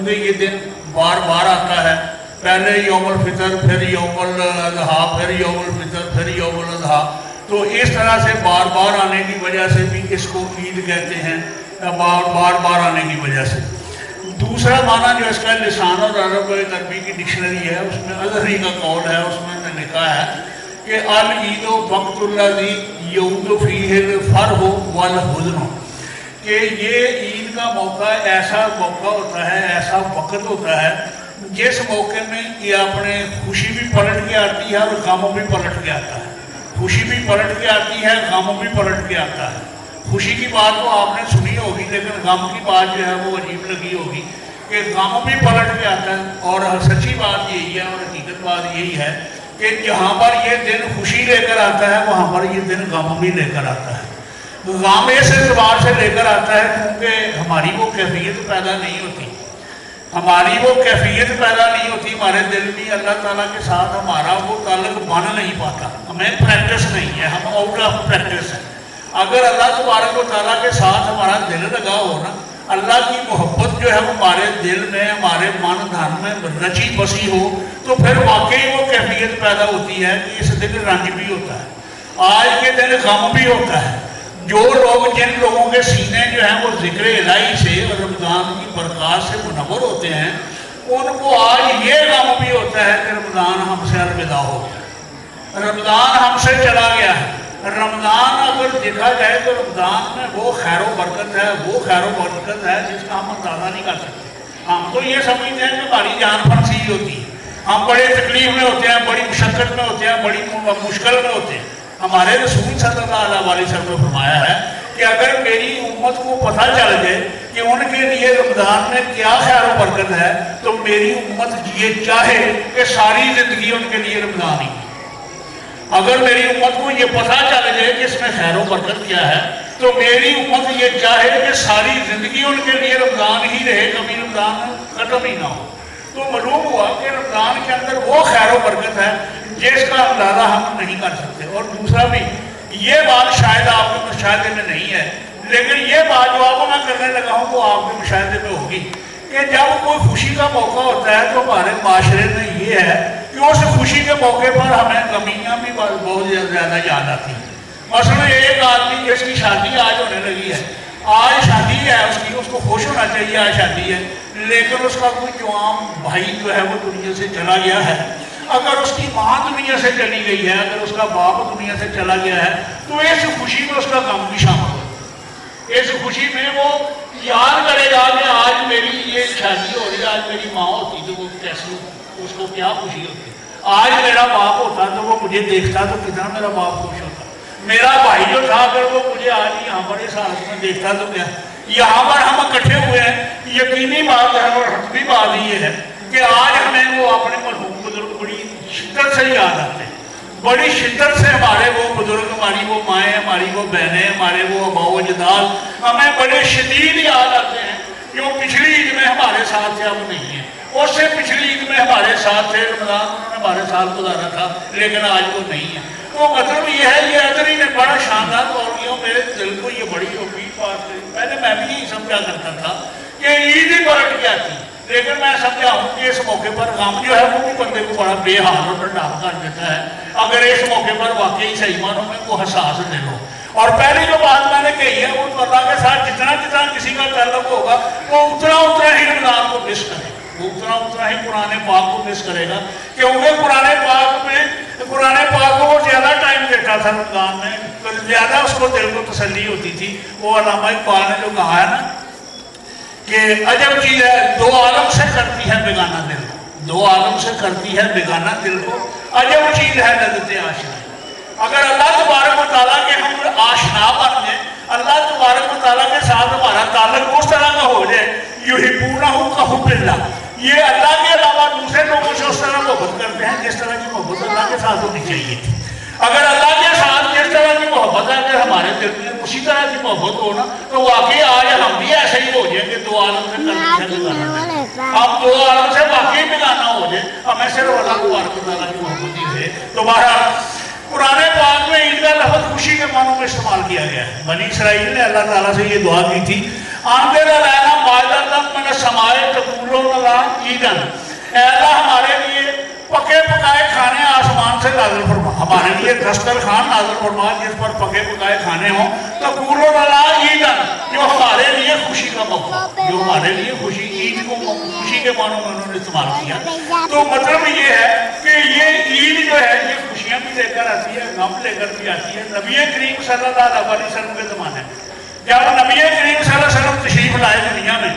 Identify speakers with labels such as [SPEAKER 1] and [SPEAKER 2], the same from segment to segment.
[SPEAKER 1] کیونکہ یہ دن بار بار آتا ہے، پہلے یوم الفطر، پھر یوم الاضحیٰ، پھر یوم الفطر، پھر یوم الاضحیٰ، تو اس طرح سے بار بار آنے کی وجہ سے بھی اس کو عید کہتے ہیں، بار بار آنے کی وجہ سے۔ دوسرا معنی جو اس کا لسان اور عرب عربی کی ڈکشنری ہے، اس میں اظہری کا قول ہے، اس میں نے لکھا ہے کہ العید وقت الذی یعود فیہ الفرح والحزن، کہ یہ عید کا موقع ایسا موقع ہوتا ہے، ایسا وقت ہوتا ہے جس موقع میں یہ اپنے خوشی بھی پلٹ کے آتی ہے اور غموں بھی پلٹ کے آتا ہے، خوشی بھی پلٹ کے آتی ہے، غموں بھی پلٹ کے آتا ہے۔ خوشی کی بات تو آپ نے سنی ہوگی، لیکن غم کی بات جو ہے وہ عجیب لگی ہوگی کہ غم بھی پلٹ کے آتا ہے، اور سچی بات یہی ہے اور حقیقت بات یہی ہے کہ جہاں پر یہ دن خوشی لے کر آتا ہے وہاں پر یہ دن غم بھی لے کر آتا ہے۔ غم اس اعتبار سے لے کر آتا ہے کیونکہ ہماری وہ کیفیت پیدا نہیں ہوتی، ہماری وہ کیفیت پیدا نہیں ہوتی، ہمارے دل میں اللہ تعالیٰ کے ساتھ ہمارا وہ تعلق بن نہیں پاتا، ہمیں پریکٹس نہیں ہے، ہم آؤٹ آف پریکٹس ہیں۔ اگر اللہ تبارک و تعالیٰ کے ساتھ ہمارا دل لگا ہو نا، اللہ کی محبت جو ہے ہمارے دل میں، ہمارے من دھن میں رچی بسی ہو، تو پھر واقعی وہ کیفیت پیدا ہوتی ہے کہ اس دن رنج بھی ہوتا ہے، آج کے دن غم بھی ہوتا ہے۔ جو لوگ، جن لوگوں کے سینے جو ہیں وہ ذکر الہی سے اور رمضان کی برکات سے منور ہوتے ہیں، ان کو آج یہ غم بھی ہوتا ہے کہ رمضان ہم سے الوداع ہو گیا، رمضان ہم سے چلا گیا ہے۔ رمضان اگر دیکھا جائے تو رمضان میں وہ خیر و برکت ہے، وہ خیر و برکت ہے جس کا ہم اندازہ نہیں کر سکتے۔ ہم تو یہ سمجھتے ہیں کہ ہماری جان پھنسی ہوتی ہے، ہم بڑے تکلیف میں ہوتے ہیں، بڑی مشقت میں ہوتے ہیں، بڑی مشکل میں ہوتے ہیں۔ ہمارے رسول صلی اللہ علیہ وسلم نے فرمایا ہے کہ اگر میری امت کو پتہ چل جائے کہ ان کے لیے رمضان میں کیا خیر و برکت ہے، تو میری امت یہ چاہے کہ ساری زندگی ان کے لیے رمضان ہی۔ اگر میری امت کو یہ پتہ چل جائے کہ اس میں خیر و برکت کیا ہے، تو میری امت یہ چاہے کہ ساری زندگی ان کے لیے رمضان ہی رہے، کبھی رمضان ختم ہی نہ ہو۔ تو معلوم ہوا کہ رمضان کے اندر وہ خیر و برکت ہے جس کا اندازہ ہم نہیں کر سکتے۔ اور دوسرا بھی یہ بات شاید آپ کے مشاہدے میں نہیں ہے، لیکن یہ بات جو آپ کو میں کرنے لگا ہوں وہ آپ کے مشاہدے میں ہوگی کہ جب کوئی خوشی کا موقع ہوتا ہے تو ہمارے معاشرے میں یہ ہے کہ اس خوشی کے موقع پر ہمیں کمیاں بھی بہت زیادہ یاد آتی ہیں۔ مثلا ایک آدمی جس کی شادی آج ہونے لگی ہے، آج شادی ہے اس کو خوش ہونا چاہیے، آج شادی ہے، لیکن اس کا کوئی جوان بھائی جو ہے وہ دنیا سے چلا گیا ہے، اگر اس کی ماں دنیا سے چلی گئی ہے، اگر اس کا باپ دنیا سے چلا گیا ہے، تو اس خوشی میں اس کا غم بھی شامل ہوتا ہے۔ اس خوشی میں وہ یاد کرے گا کہ آج میری یہ شادی ہو رہی ہے، آج میری ماں ہوتی تو وہ کیسی، اس کو کیا خوشی ہوتی، آج میرا باپ ہوتا تو وہ مجھے دیکھتا تو کتنا میرا باپ خوش ہوتا، میرا بھائی جو تھا اگر وہ مجھے آج یہاں پر اس حالت میں دیکھتا تو کیا۔ یہاں پر ہم اکٹھے ہوئے ہیں، یقینی بات ہے اور حتمی بات یہ ہے کہ آج ہمیں وہ اپنے مرحوم بزرگ بڑی شدت سے یاد آتے ہیں، بڑی شدت سے ہمارے وہ بزرگ، ہماری وہ مائیں، ہماری وہ بہنیں، ہمارے وہ آباء و اجداد ہمیں بڑے شدید یاد آتے ہیں، جو پچھلی عید میں ہمارے ساتھ تھے اب نہیں ہیں، اس سے پچھلی عید میں ہمارے ساتھ تھے، رمضان انہوں نے ہمارے ساتھ گزارا تھا، لیکن آج وہ نہیں ہے۔ تو مطلب یہ ہے، یہ ادری نے بڑا شاندار طور کیا، میرے دل کو یہ بڑی امید بات ہے۔ پہلے میں بھی یہی سمجھا کرتا تھا کہ عید ہی پلٹ گیا تھی، لیکن میں سمجھا ہوں کہ اس موقع پر غم جو ہے وہ بھی بندے کو بڑا بے حال اور ڈنڈا کر دیتا ہے، اگر اس موقع پر واقعی صحیح معنوں میں وہ حساس دل ہو۔ اور پہلی جو بات میں نے کہی ہے وہ تو اللہ کے ساتھ جتنا جتنا کسی کا تعلق ہوگا وہ اتنا اتنا ہی رمضان کو مس کرے گا، وہ اتنا اتنا ہی قرآن پاک کو مس کرے گا، کیونکہ قرآن پاک کو وہ زیادہ ٹائم دیتا تھا رمضان میں، زیادہ اس کو دل کو تسلی ہوتی تھی۔ وہ علامہ اقبال نے جو کہا ہے نا کہ عجب چیز ہے، دو عالم سے کرتی ہے بیگانہ دل کو، دو عالم سے کرتی ہے بیگانہ دل کو، عجب چیز ہے لذت آشنا۔ اگر اللہ تبارک و تعالیٰ کے ہم آشنا بن جائیں، اللہ تبارک و تعالیٰ کے ساتھ ہمارا تعلق اس طرح کا ہو جائے، یحبونہ کحب اللہ، یہ اللہ کے علاوہ دوسرے لوگوں سے اس طرح محبت کرتے ہیں جس طرح کی محبت اللہ کے ساتھ ہونی چاہیے تھی۔ اگر اللہ کے ساتھ جس طرح کی محبت ہے، اگر ہمارے دل میں اسی طرح کی محبت ہو نا، تو واقعی آج ہم بھی ایسے ہی ہو جائیں کہ دو عالم سے ہم دو عالم سے واقعی بگانا ہو جائے، ہمیں صرف اللہ تبارک و تعالیٰ کی محبت ہی ہے۔ دوبارہ قرآن پاک میں عید کا لفظ خوشی کے معنوں میں استعمال کیا گیا ہے۔ بنی اسرائیل نے اللہ تعالیٰ سے یہ دعا کی تھی، آنظر علینا مائدۃ من السماء تکون ईदन, अल्लाह हमारे लिए पके पकाए खाने आसमान से नाज़िल फरमा, हमारे लिए दस्तरखान नाज़िल फरमा जिस पर पके पकाए खाने हों। तो कूलो लना ईदन, जो हमारे लिए खुशी का मौका, जो हमारे लिए खुशी, ईद को खुशी के मानों में उन्होंने इस्तेमाल किया। तो मतलब ये है कि ये ईद जो है ये खुशियाँ भी लेकर आती है, गम लेकर भी आती है। नबी करीम सल्लल्लाहु अलैहि वसल्लम के ज़माने में जब नबी करीम सल्लल्लाहु अलैहि वसल्लम तशरीफ लाए दुनिया में,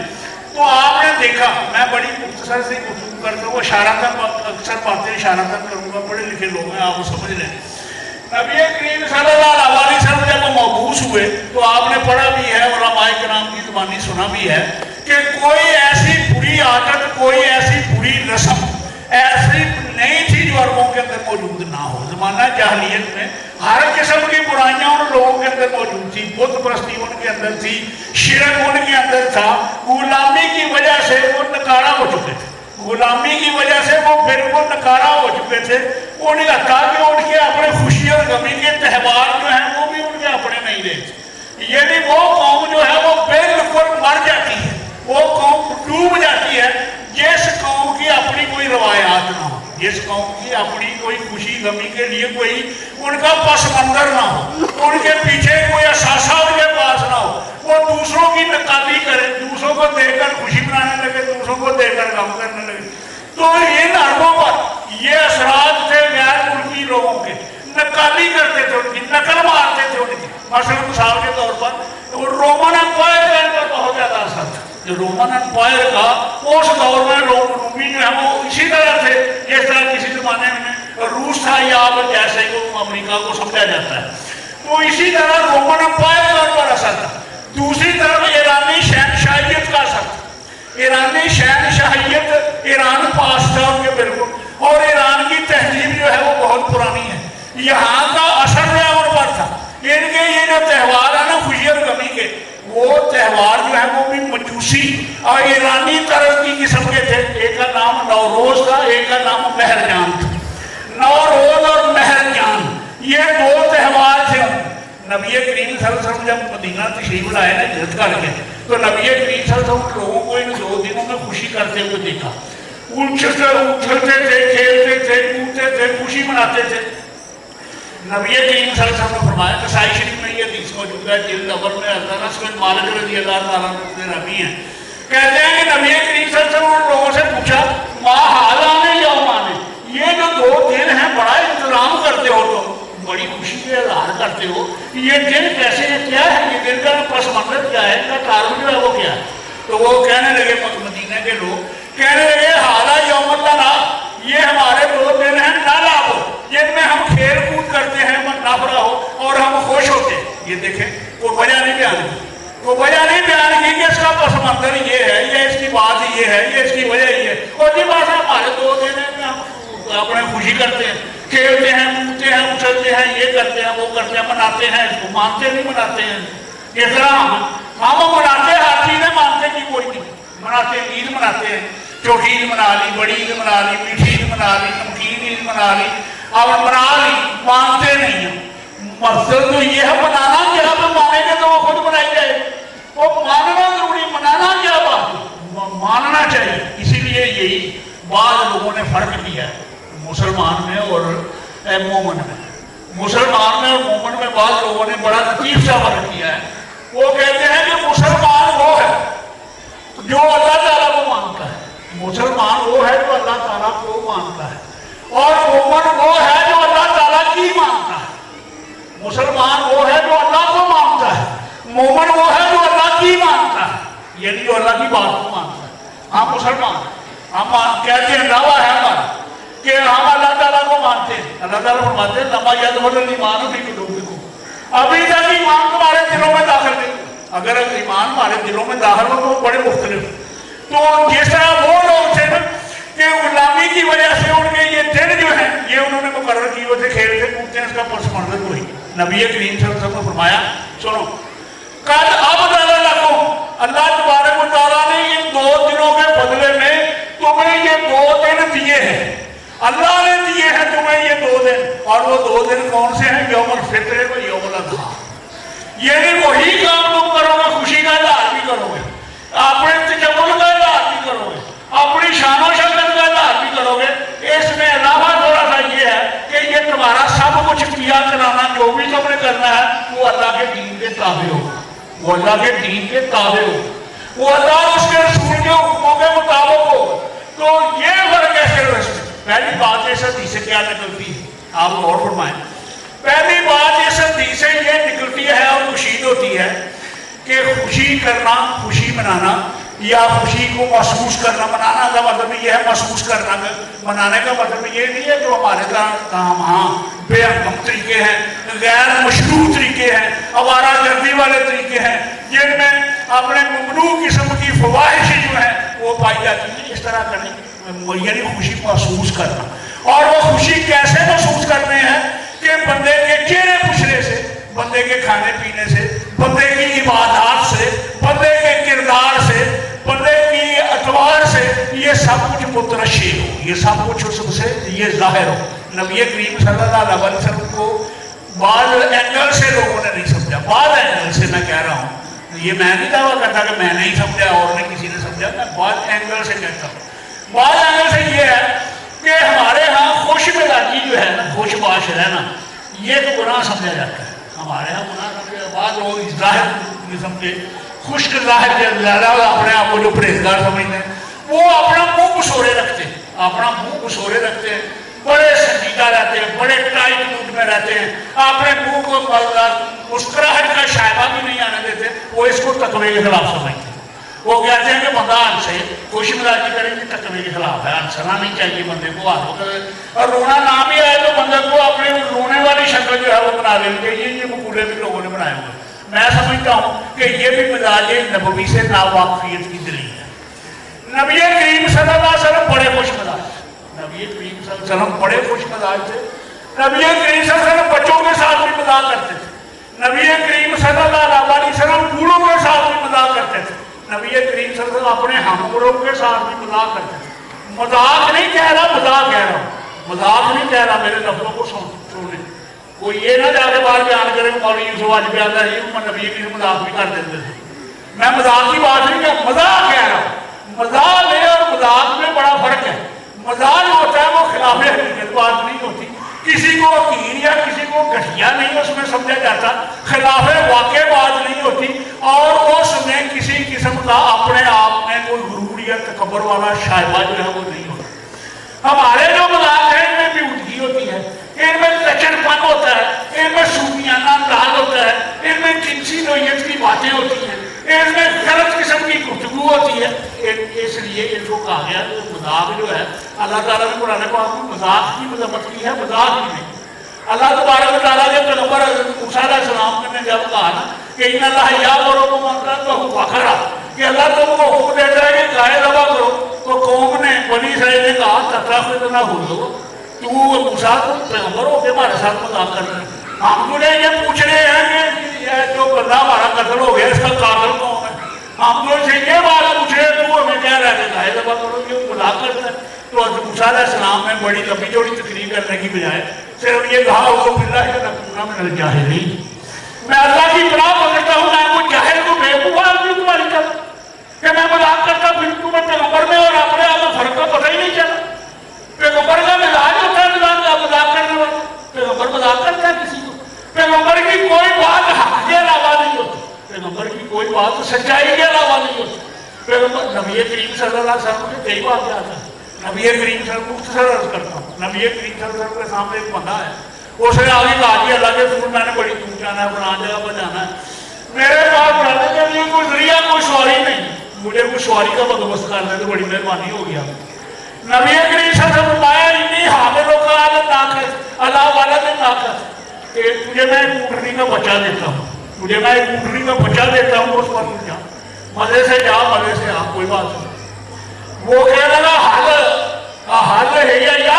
[SPEAKER 1] तो आपने देखा, मैं बड़ी मुख्तसर से गुफ्तगू करता हूँ, इशारतन अक्सर बातें इशारतन करूँगा, पढ़े लिखे लोग हैं, आप समझ लें। नबी करीम सल्लल्लाहु अलैहि वसल्लम जब मबूस हुए तो आपने पढ़ा भी है, उलमाए किराम की ज़बानी सुना भी है कि कोई ऐसी बुरी आदत, कोई ऐसी बुरी रस्म ऐसी नहीं थी जो अरबों के अंदर मौजूद ना हो। ज़माना जाहलियत में हर किस्म की बुराइयां उन लोगों के अंदर मौजूद थी, बुत परस्ती उनके अंदर थी, शिरक उनके अंदर था, गुलामी की वजह से वो नकारा हो चुके थे, गुलामी की वजह से वो बिल्कुल नकारा हो चुके थे। उन्हें लगता कि उनके अपने खुशी और गमी के त्यौहार जो हैं वो भी उनके अपने नहीं रहे, यानी वो कौम जो है वो बिल्कुल मर जाती है, वो कौम डूब जाती है जिस कौम की अपनी कोई रवायात ना हो, जिस कौम की अपनी कोई खुशी गमी के लिए कोई उनका पस मंजर ना हो, उनके पीछे कोई असासा उनके पास ना हो, वो दूसरों की नकाली करे, दूसरों को देखकर खुशी मनाने लगे, दूसरों को देखकर गम करने लगे। तो इन अरबों पर ये असरात थे गैर मुल्की लोगों के, नकाली करते थे उनकी, नकल मारते थे उनकी। मसलन मिसाल के तौर पर रोमन एम्पायर का इन पर बहुत ज़्यादा असर था। रोमन एम्पायर का उस दौर में लोग रूमी जो है वो इसी तरह थे जिस तरह किसी जमाने में रूस था या जैसे को अमेरिका को समझा जाता है, तो इसी तरह रोमन एम्पायर का उन पर असर था। दूसरी तरफ ईरानी शहनशाहियत का असर था, ईरानी शहनशाहियत ईरान पास था उनके बिल्कुल, और ईरान की तहजीब जो है वो बहुत पुरानी है, यहाँ का असर जो है उन पर था। इनके ये जो त्यौहार है ना खुशी और गमी के, वो त्यौहार जो है वो भी मजूसी और ईरानी तरह की किस्म के थे। एक का नाम नौरोज था, एक का नाम महरजान था। नौरोज और महरजान ये दो त्यौहार थे। नबी करीम सल्लल्लाहु अलैहि वसल्लम जब मदीना तशरीफ लाए ना हिजरत करके, तो नबी करीम सल्लल्लाहु अलैहि वसल्लम लोगों को इन 2 दिनों में खुशी करते हुए देखा, उछलते थे, खेलते थे, कूदते थे, खुशी मनाते थे। नबी करीम सल्लल्लाहु अलैहि वसल्लम ने फरमाया, नसाई शरीफ में ये हदीस मौजूद है, जिल्द अव्वल में हज़रत अनस बिन मालिक रज़ियल्लाहु अन्हु रावी हैं, कहते हैं कि नबी करीम सल्लल्लाहु अलैहि वसल्लम लोगों से पूछा, मा हालाने यौमाने, ये जो 2 दिन हैं बड़ा इंतजाम करते हो, तो बड़ी खुशी का इजहार करते हो, ये दिन कैसे है, क्या है ये दिन का पस मंजर क्या है, इनका कारण जो है वो क्या है? तो वो कहने लगे, मदीना के लोग कहने लगे, हाला यौमुल्लना, ये हमारे 2 दिन हैं नालाब, जिनमें हम खेल कूद करते हैं, नफरा हो और हम खुश होते हैं। ये देखें, कोई वजह नहीं बयान की, कोई वजह नहीं बयान की कि इसका पस मंजर ये है, ये इसकी बात ये है, ये इसकी वजह ये है। और जी बात है, हमारे 2 दिन हैं हम अपने खुशी करते हैं, खेलते हैं, कूदते हैं, उछलते हैं, ये करते हैं, वो करते हैं, मनाते हैं, इसको मानते नहीं मनाते हैं। इस तरह हम मनाते हैं, हर चीज़ें मानते की कोई नहीं मनाते। ईद मनाते हैं, छोटी ईद मना ली, बड़ी ईद मना ली, मीठी ईद मना ली, नमकीन ईद मना ली, अब मना ली, मानते नहीं हैं। मकसद तो ये है बनाना क्या, तो मानेंगे तो वो खुद बनाई जाए, वो मानना जरूरी, मनाना क्या बात, मानना चाहिए। इसीलिए यही बाद लोगों ने फर्क किया है मुसलमान में और मोमन में। मुसलमान में और मोमन में बाद लोगों ने बड़ा लतीफ सा फर्क किया है। वो कहते हैं कि मुसलमान वो है जो अल्लाह ताला को मानता है, मुसलमान वो है जो अल्लाह ताला को मानता है, और मोमन वो है जो अल्लाह ताला की मानता है। मुसलमान वो है जो अल्लाह को मानता है, मोमन वो है जो अल्लाह की मानता है, यानी जो अल्लाह की बात को मानता है। हम मुसलमान, हम कहते हैं, दावा है हमारा कि हम अल्लाह ताला को मानते हैं। अल्लाह ताला फरमाते हैं, लम्मा यदखुल ईमान फी कुलूबिकुम, अभी तक ईमान तुम्हारे दिलों में दाखिल नहीं। अगर ईमान हमारे दिलों में दाखिल हो तो बड़े मुख्तलिफ। तो जिस तरह वो लोग थे ना कि गुलामी की वजह से उनके ये दिन जो है ये उन्होंने मुकर्रर किए थे, खेलते कूदते हैं, इसका पस मंजर वही। नबी करीम सल्लल्लाहु अलैहि वसल्लम ने फरमाया, सुनो, कल अब अल्लाह तबारक व तआला ने इन 2 दिनों के बदले में तुम्हें ये 2 दिन दिए हैं। अल्लाह ने दिए हैं तुम्हें ये 2 दिन, और वो 2 दिन कौन से हैं? यौमुल फित्र व यौमुल अज़हा। यानी वही काम तुम करोगे, खुशी का इजहार भी करोगे, अपने तजम्मुल का इजहार भी करोगे, अपनी शान वो अल्लाह के दीन के ताबे हो, वो अल्लाह और उसके रसूल के हुक्मों के मुताबिक हो। तो ये फर्क कैसे रहे? पहली बात इस हदीस से क्या निकलती है, आप गौर फरमाएं। पहली बात इस हदीस से ये निकलती है और मुशीद होती है कि खुशी करना, खुशी मनाना या खुशी को महसूस करना, मनाना का मतलब ये है महसूस करना, मनाने का मतलब ये नहीं है जो हमारे काम हाँ बेहकम तरीके हैं, गैर मशरू तरीके हैं, आवारा गर्दी वाले तरीके हैं जिनमें अपने ममनू किस्म की फवाहिश जो है वो पाई जाती है। इस तरह करने यानी खुशी महसूस करना। और वो खुशी कैसे महसूस करते हैं कि बंदे के चेहरे पुछरे से, बंदे के खाने पीने से, बंदे की इबादत से, बंदे के किरदार से, बंदे की अतवार से ये सब कुछ मुतरशी हो, ये सब कुछ उससे ये जाहिर हो। नबी करीम सल्लल्लाहु अलैहि वसल्लम को बाद एंगल से लोगों ने नहीं समझा, बाद एंगल से मैं कह रहा हूँ, ये मैं नहीं दावा करता कि मैं नहीं समझा और ने किसी ने समझा, मैं बाद एंगल से कहता हूँ। बाद एंगल से ये है कि हमारे यहाँ खुश मिजाजी जो है ना, खुशबाश रहना, ये तो गुनाह समझा जाता है। हमारे यहाँ गुनाह समझे बाद लोग जाहिर किस्म के खुश्क जाहिर अपने आप को जो परहेजगार समझते हैं वो अपना मुंह कुसोरे रखते हैं, अपना मुंह कुसोरे रखते हैं, बड़े संजीदा रहते हैं, बड़े टाइट मूड में रहते हैं, अपने मुंह को मुस्कुराहट का शायबा भी नहीं आने देते। वो इसको तकवे के खिलाफ समझते हैं। वो कहते हैं कि बंदा हमसे खुश मिजाजी करेंगे तकवे के खिलाफ है, हंसना नहीं चाहिए बंदे को, और रोना ना भी आए तो बंदे को अपने रोने वाली शक्ल जो है वो बना लेनी चाहिए। ये मकूले भी लोगों ने बनाए हुए। मैं समझता हूँ कि ये भी मिजाज नबवी से नावाकिफियत की दलील है। नबी करीम सल्लल्लाहु अलैहि वसल्लम बड़े खुश मिजाज, नबी करीम सल्लल्लाहु अलैहि वसल्लम बड़े खुश मिजाज थे। नबी करीम सल्लल्लाहु अलैहि वसल्लम बच्चों के साथ भी मजाक करते थे। नबी करीम सल्लल्लाहु अलैहि वसल्लम बूढ़ों के साथ भी मजाक करते थे। नबी करीम सल्लल्लाहु अलैहि वसल्लम अपने हमगुरों के साथ भी मजाक करते थे। मजाक नहीं कह रहा, मजाक कह रहा हूँ, मजाक नहीं कह रहा, मेरे लफ्जों को सुने। कोई ये ना जाके बाहर बयान करे मौलवी यूसुफ आज बयान है ये नबी की मजाक भी कर देते थे। मैं मजाक की बात नहीं कर, मजाक कह रहा हूँ। मजाक में और मजाक में बड़ा फर्क है। मजाक होता है वो खिलाफ हकीकत बात नहीं होती, किसी को हकीर या किसी को घटिया नहीं उसमें समझा जाता, खिलाफ वाक़ई बात नहीं होती, और उसमें किसी किस्म का अपने आप में कोई गुरूर या तकब्बुर वाला शायबा जो है वो नहीं होता। हमारे जो मजाक है इनमें बेहूदगी होती है, इनमें लचरपन होता है, इनमें सूफियाना अंदाज होता है, इनमें जिनसी नोयत की बातें होती हैं, इनमें गलत किस्म की गुफ्तगू होती है। इसलिए इनको कहा गया कि मजाक जो है अल्लाह ताला ने कुरान पाक में मजाक की मजम्मत की है, मजाक ही नहीं। अल्लाह तबारक व तआला के पैगंबर मूसा अलैहिस्सलाम ने जब कहा ना कि इन्ना अल्लाह यामुरुकुम अन तज़बहू बकरा, कि अल्लाह तुमको हुक्म देता है कि गाय ज़बह करो, तो कौम ने बनी इसराइल ने कहा ततख़िज़ुना हुज़ुवा, तू मूसा पैगंबर हो के हमारे साथ मजाक कर रहे हैं। हम तुझे ये पूछ रहे हैं कि ये जो बंदा हमारा कत्ल हो गया इसका कातिल कौन है, हम तुझसे ये बात पूछ रहे हैं, तू हमें कह रहा है गाय ज़बह करो, ये मजाक करता है। तो मूसा अलैहिस्सलाम ने बड़ी लंबी चौड़ी तकरीर करने की बजाय सिर्फ ये कहा उसको बिल्लाहि लकुना मिनल जाहिलीन, मैं अल्लाह की पनाह मांगता हूँ, मैं कोई जाहिल को बेवकूफ़ आदमी तुम्हारी तरह कि मैं मजाक करता फिर तुम्हें पैगंबर में और अपने आप में फर्क का पता ही नहीं चला। पैगंबर का मिजाज होता है मजाक करने वाला, पैगंबर मजाक करता है किसी को, पैगंबर की कोई बात हक के अलावा नहीं होती, पैगंबर की कोई बात सच्चाई के अलावा नहीं होती। पैगंबर नबी करीम सल्लल्लाहु अलैहि वसल्लम के कई बात याद है। नबी करीम सल्लल्लाहु मुख्तसर अर्ज करता हूँ, नबी करीम सल्लल्लाहु अलैहि वसल्लम के सामने एक बंदा है, उसने आगे कहा कि अल्लाह के रसूल मैंने बड़ी दूर जाना है, फलां जगह पर जाना है, मेरे पास जाने के लिए कोई जरिया कोई सवारी नहीं, मुझे कोई सवारी का बंदोबस्त कर दे तो बड़ी मेहरबानी होगी आप। नबी करीम सल्लल्लाहु अलैहि वसल्लम फरमाया इन्नी हामिलों का ताकत अल्लाह वाला ने ताकत, तुझे मैं एक ऊँटनी का बच्चा देता हूँ, तुझे मैं एक ऊँटनी का बच्चा देता हूँ, उस पर जा मजे से जा, मजे से आ, कोई बात नहीं। वो कह लगा हाल है या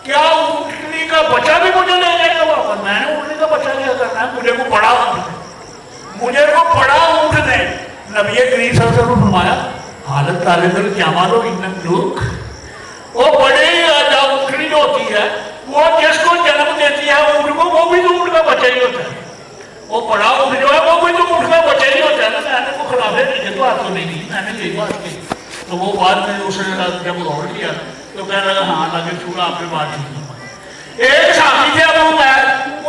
[SPEAKER 1] क्या ऊँटनी का बच्चा भी मुझे ले जाएगा वापस? मैंने ऊँटनी का बच्चा क्या करना है, मुझे को बड़ा ऊँट दे, मुझे को बड़ा ऊँट दे। नबी करीम सल्लल्लाहु अलैहि वसल्लम फरमाया हालत तालिबल क्या मानो इन लोग, वो बड़ी ऊँटनी जो होती है वो जिसको जन्म देती है ऊँट को, वो भी तो ऊँट का बच्चा ही होता है, वो बड़ा ऊँट जो है वो भी तो ऊँट का बच्चा ही होता है ना। मैंने को खिलाफे नहीं तो बात तो नहीं दी, मैंने यही बात की। तो वो बाद में उसने जब गौर किया तो कह लगा हाँ लगे चूड़ा आपने बात ठीक। एक साथी थे अबू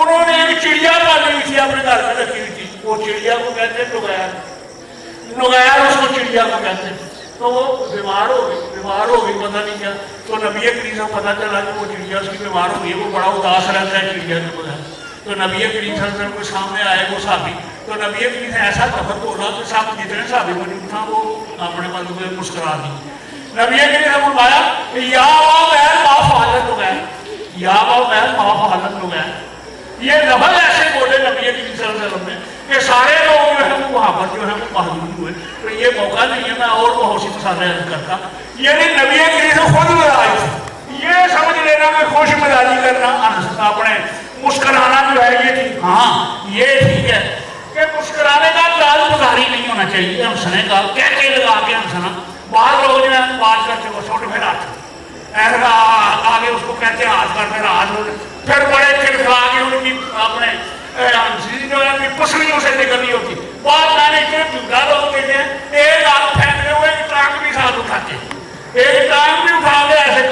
[SPEAKER 1] उन्होंने एक चिड़िया पाली हुई थी अपने घर में रखी हुई थी, वो चिड़िया को कहते हैं नुगैर, नुगैर उसको चिड़िया को कहते हैं। तो वो बीमार हो गई पता नहीं क्या, तो नबी करीम को पता चला कि वो चिड़िया उसकी बीमार हो गई, वो बड़ा उदास रहता है चिड़िया के बगैर। तो नबी करीम के सामने आए वो साहबी, तो नबी करीम ने ऐसा लफ्ज़ बोला कि सब जितने साहबी मौजूद था वो अपने मतलब मुस्कुरा दी। नबी करीम ने फरमाया या मैं माफ हालत हो गया, या मैं माफ हालत हो गया। ये लफ्ज़ ऐसे बोले नबी करीम सल्लल्लाहु अलैहि वसल्लम ने कि सारे लोग जो है वो वहाँ पर जो है वो महजूद हुए। तो ये मौका नहीं है मैं और बहुत सी मिसालें करता, यानी नबी करीम से खुद नाराज थे। ये समझ लेना कि खुश मिजाजी करना अपने मुस्कुराना जो है ये ठीक, हाँ ये ठीक है कि मुस्कुराने का अंदाज गुजारी नहीं होना चाहिए, हंसने का कह के लगा के हंसना। बाहर लोग जो है बात करते वो छोटे फिर ऐसा आगे उसको कहते हैं हाथ कर, फिर बड़े खिलखिला के उनकी अपने जो है पसलियों से निकलनी होती बात। मैंने इतने झूठा लोग कहते हैं एक हाथ फेंकते हुए एक टांग भी साथ उठाते, एक टांग भी उठा के ऐसे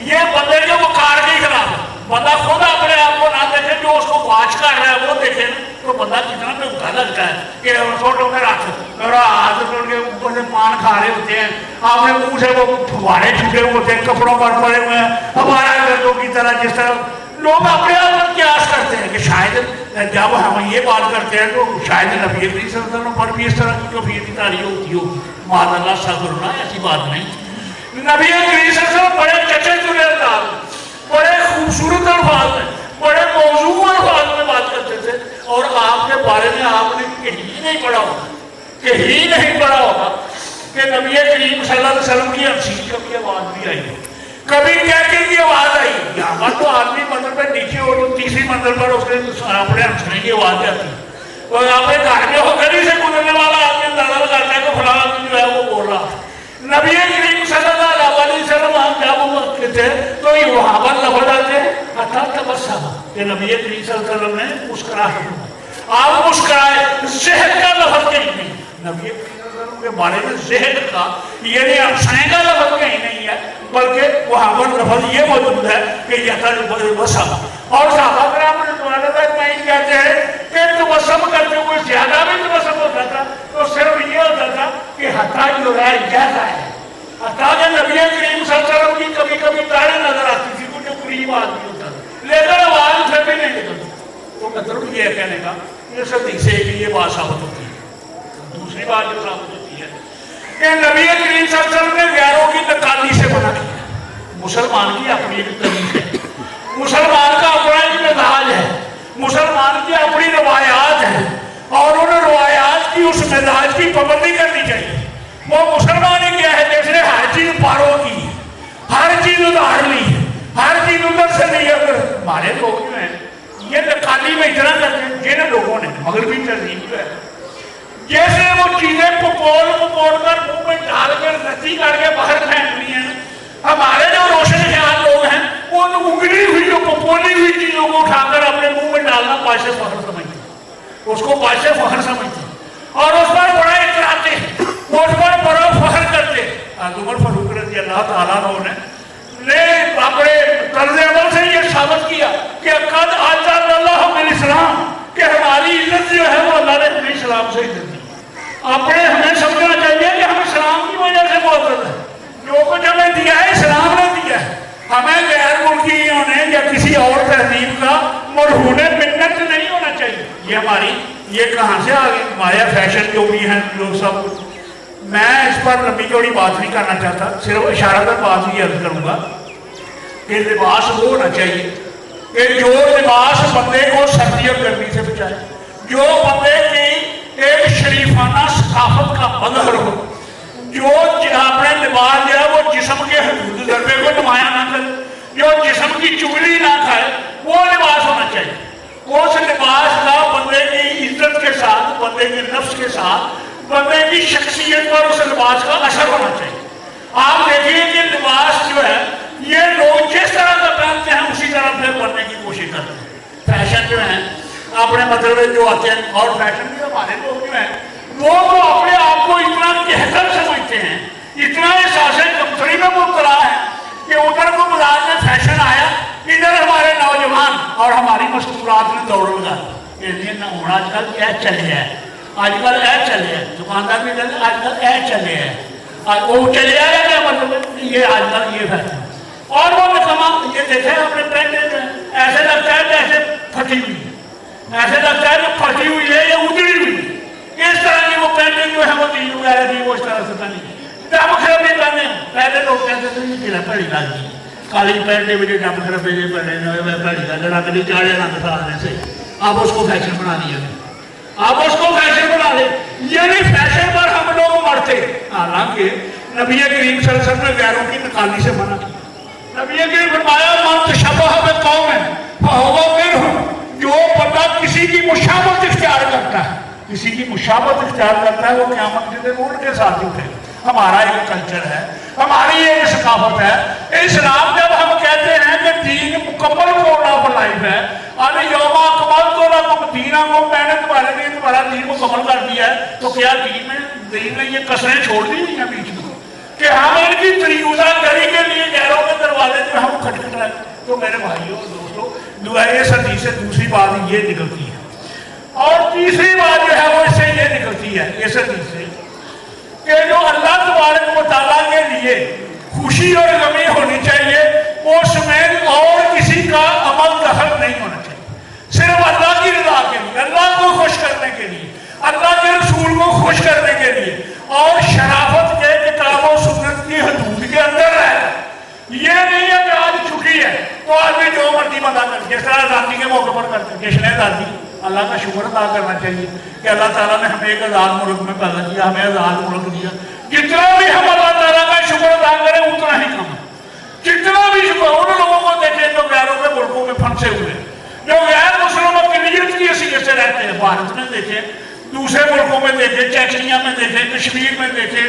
[SPEAKER 1] ये बंदे के वकार के खिलाफ है। बंदा खुद अपने आप को ना देखे, जो उसको वाच कर रहा है वो देखे तो बंदा कितना बेवकूफ़ लगता है कि छोटों में हाथ छोड़ के ऊपर से पान खा रहे होते हैं, आपने मुंह से वो फुहारे छूटे हुए होते हैं, कपड़ों पर पड़े हुए हैं हमारा गर्दों की तरह। जिस तरह लोग अपने आप पर क्यास करते हैं कि शायद जब हम ये बात करते हैं तो शायद नबी करीम सल्लल्लाहु अलैहि वसल्लम पर भी इस तरह की कैफियत तारी होती हो। माज़अल्लाह सग़ुरना, ऐसी बात नहीं। नबी करीम सल्लल्लाहु अलैहि वसल्लम बड़े चचे चुने अंदाज, बड़े खूबसूरत अल्फाज में, बड़े मौजूद अल्फाज में बात करते थे। और आपके बारे में आपने कहीं नहीं पढ़ा होगा कि नबी करीम सल्लल्लाहु अलैहि वसल्लम की हंसी कभी आवाज़ भी आई, कभी कहने की आवाज़ आई। यहाँ पर तो आदमी मंदिर पर नीचे हो तो तीसरी मंजिल पर उसके अपने हंसने की आवाज़ आती है, और अपने घर में हो गली से गुजरने वाला आदमी अंदाजा लगाता है कि फला आदमी जो है वो बोल रहा था। नबी करीम सल्लल्लाहु अलैहि वसल्लम जब वो कहते हैं तो ये वहाँ पर लफ्ज़ आते हैं हत्ता तबस्सम कि नबी करीम सल्लल्लाहु अलैहि वसल्लम ने मुस्कुराए, आप मुस्कुराए, ज़हर का लफ्ज़ कहीं नहीं। नबी के बारे में ज़हर का यानी हंसने का लफ्ज़ कहीं नहीं है, बल्कि वहाँ पर लफ्ज़ ये मौजूद है कि यतबस्सम। और सहाबा किराम नहीं कहते हैं कि तबस्सम करते हुए ज़्यादा भी तबस्सम होता था, तो सिर्फ ये होता था कि हत्ता जो है जैसा है, हत्ता के नबी करीम सल्लल्लाहु अलैहि वसल्लम की कभी कभी तारे नजर आती थी, कुछ करीब आदमी होता था, लेकिन आवाज़ फिर भी नहीं निकलती। तो मतलब ये है कहने का इस हदीस से ये बात साबित होती है। दूसरी बात जो साबित होती है कि नबी करीम सल्लल्लाहु अलैहि वसल्लम ने गैरों की नकाली से मना किया। मुसलमान की अपनी एक तरीक है, मुसलमान का अपना एक मिजाज है, मुसलमान की अपनी रवायात है, और उन रवायात की उस मिजाज की पाबंदी करनी चाहिए। वो मुसलमान ही क्या है, जैसे हर चीज पारो की, हर चीज उधार ली, हर चीज उधर से नहीं। अगर हमारे लोग जो है ये नकाली में इतना करते हैं, जिन लोगों ने मगरबी तहजीब जो है जैसे वो चीजें पपोल कर मुंह में डाल कर रस्सी करके बाहर फेंक ली है। हमारे जो रोशन ख्याल लोग हैं उन उगली हुई जो पपोली हुई चीजों को उठाकर अपने मुंह में डालना पाशे फखर समझते, उसको पाशे फखर समझते और उस पर बड़ा इतराते, उस पर बड़ा फखर करते। उमर फारूक रज़ी अल्लाह ताला ने अपने तर्ज अमल से ये साबित किया कि कद अज़्ज़अल्लाहु बिल इस्लाम, कि हमारी इज्जत जो है वो अल्लाह ने हमें इस्लाम से इज्जत दी। अपने हमें समझना चाहिए कि हम इस्लाम की वजह से मुअज़्ज़ज़ है, जो कुछ हमें दिया है इस्लाम ने दिया है। हमें गैर मुल्कियों ने या किसी और तहजीब का मरहून मिन्नत नहीं होना चाहिए। ये हमारी ये कहाँ से आ गई, हमारे फैशन जो भी हैं लोग सब। मैं इस पर लंबी चौड़ी बात नहीं करना चाहता, सिर्फ इशारादार बात ही अर्ज करूँगा कि लिबास वो होना चाहिए कि जो लिबास बंदे को सर्दी और गर्मी से बचाए, जो बंदे की एक शरीफाना सकाफत का मजहर हो, जो अपने लिबास जो है वो जिस्म के हदूद ज़रबे को नुमाया ना करे, जो जिस्म की चुगली ना खाए, वो लिबास होना चाहिए। उस लिबास का बंदे की इज्जत के साथ, बंदे के नफ्स के साथ, बंदे की शख्सियत पर उस लिबास का असर होना चाहिए। आप देखिए कि लिबास जो है ये लोग जिस तरह का पहनते हैं उसी तरह फिर बनने की कोशिश करते हैं। फैशन जो है अपने मतलब जो आते हैं, और फैशन भी हमारे लोग जो हैं वो तो अपने आप को इतना बेहतर समझते हैं, इतना एहसास कमतरी में मुब्तला है कि उधर को बाजार में फैशन आया, इधर हमारे नौजवान और हमारी मस्तूरात ने दौड़ लगा।
[SPEAKER 2] ہوں اج کل یہ چلے ہے، اج کل یہ چلے ہے، دکاندار بھی کہتے اج کل یہ چلے ہے، وہ چلے ہے کیا مطلب یہ آج کل یہ فیشن. اور وہ نکما یہ دیکھے اپنے پینٹ ایسے لگتا ہے جیسے پھٹی ہوئی ہے، ایسے لگتا ہے کہ پھٹی ہوئی ہے یا اجڑی ہوئی ہے، اس طرح کی وہ پینٹنگ جو ہے وہ دین وغیرہ کی وہ اس طرح سے بنی. ڈب خرابے کرنے پہلے لوگ کہتے تھے یہ کلا پڑی لگ گئی کالی پینٹ مجھے ڈب خرابے جو پڑے پڑی لگ رنگ نہیں چاڑے رنگ سارے سے. آپ اس کو فیشن بنا دیا، آپ اس کو فیشن بنا لیں، یعنی فیشن پر ہم لوگ مرتے. حالانکہ نبی کریم صلی اللہ علیہ وسلم نے غیروں کی نکالی سے منع کیا. نبی کریم فرمایا من تشبہ بقوم فہو منہم، جو بندہ کسی کی مشابہت اختیار کرتا ہے، کسی کی مشابہت اختیار کرتا ہے وہ قیامت کے دن ان کے ساتھ اٹھے. ہمارا ایک کلچر ہے، ہماری ایک ثقافت ہے. اسلام جب ہم کہتے ہیں کہ دین مکمل کول آف لائف ہے، اور یوم اکملت لکم دینکم، میں نے تمہارے لیے تمہارا دین مکمل کر دیا ہے، تو کیا دین نے یہ کسریں چھوڑ دی ہیں بیچ میں کہ ہم ان کی طریقہ گری کے لیے غیروں کے دروازے جو ہم کھٹکھٹ رہے ہیں؟ تو میرے بھائیوں اور دوستوں اس حدیث سے دوسری بات یہ نکلتی ہے، اور تیسری بات جو ہے وہ اس سے یہ نکلتی ہے اس حدیث سے کہ جو اللہ تبارک و تعالیٰ کے لیے خوشی اور غمی ہونی چاہیے اس میں اور کسی کا عمل دخل نہیں ہونا چاہیے. صرف اللہ کی رضا کے لیے، اللہ کو خوش کرنے کے لیے، اللہ کے رسول کو خوش کرنے کے لیے، اور شرافت کے کتاب و سنت کی حدود کے اندر رہنا. یہ نہیں ہے کہ آج چھٹی ہے تو آدمی جو مرضی بتا کر، جس طرح آزادی کے موقع پر کرتے ہیں. جس نے آزادی، اللہ کا شکر ادا کرنا چاہیے کہ اللہ تعالیٰ نے ہمیں ایک آزاد ملک میں پیدا کیا، ہمیں آزاد ملک دیا. جتنا بھی ہم اللہ تعالیٰ کا شکر ادا کریں اتنا ہی کم ہے. جتنا بھی شکر، ان لوگوں کو دیکھیں جو غیروں کے ملکوں میں پھنسے ہوئے ہیں، جو غیر مسلموں کی نیت کی حیثیت سے رہتے ہیں. بھارت میں دیکھیں، دوسرے ملکوں میں دیکھیں، چیچنیا میں دیکھیں، کشمیر میں دیکھیں،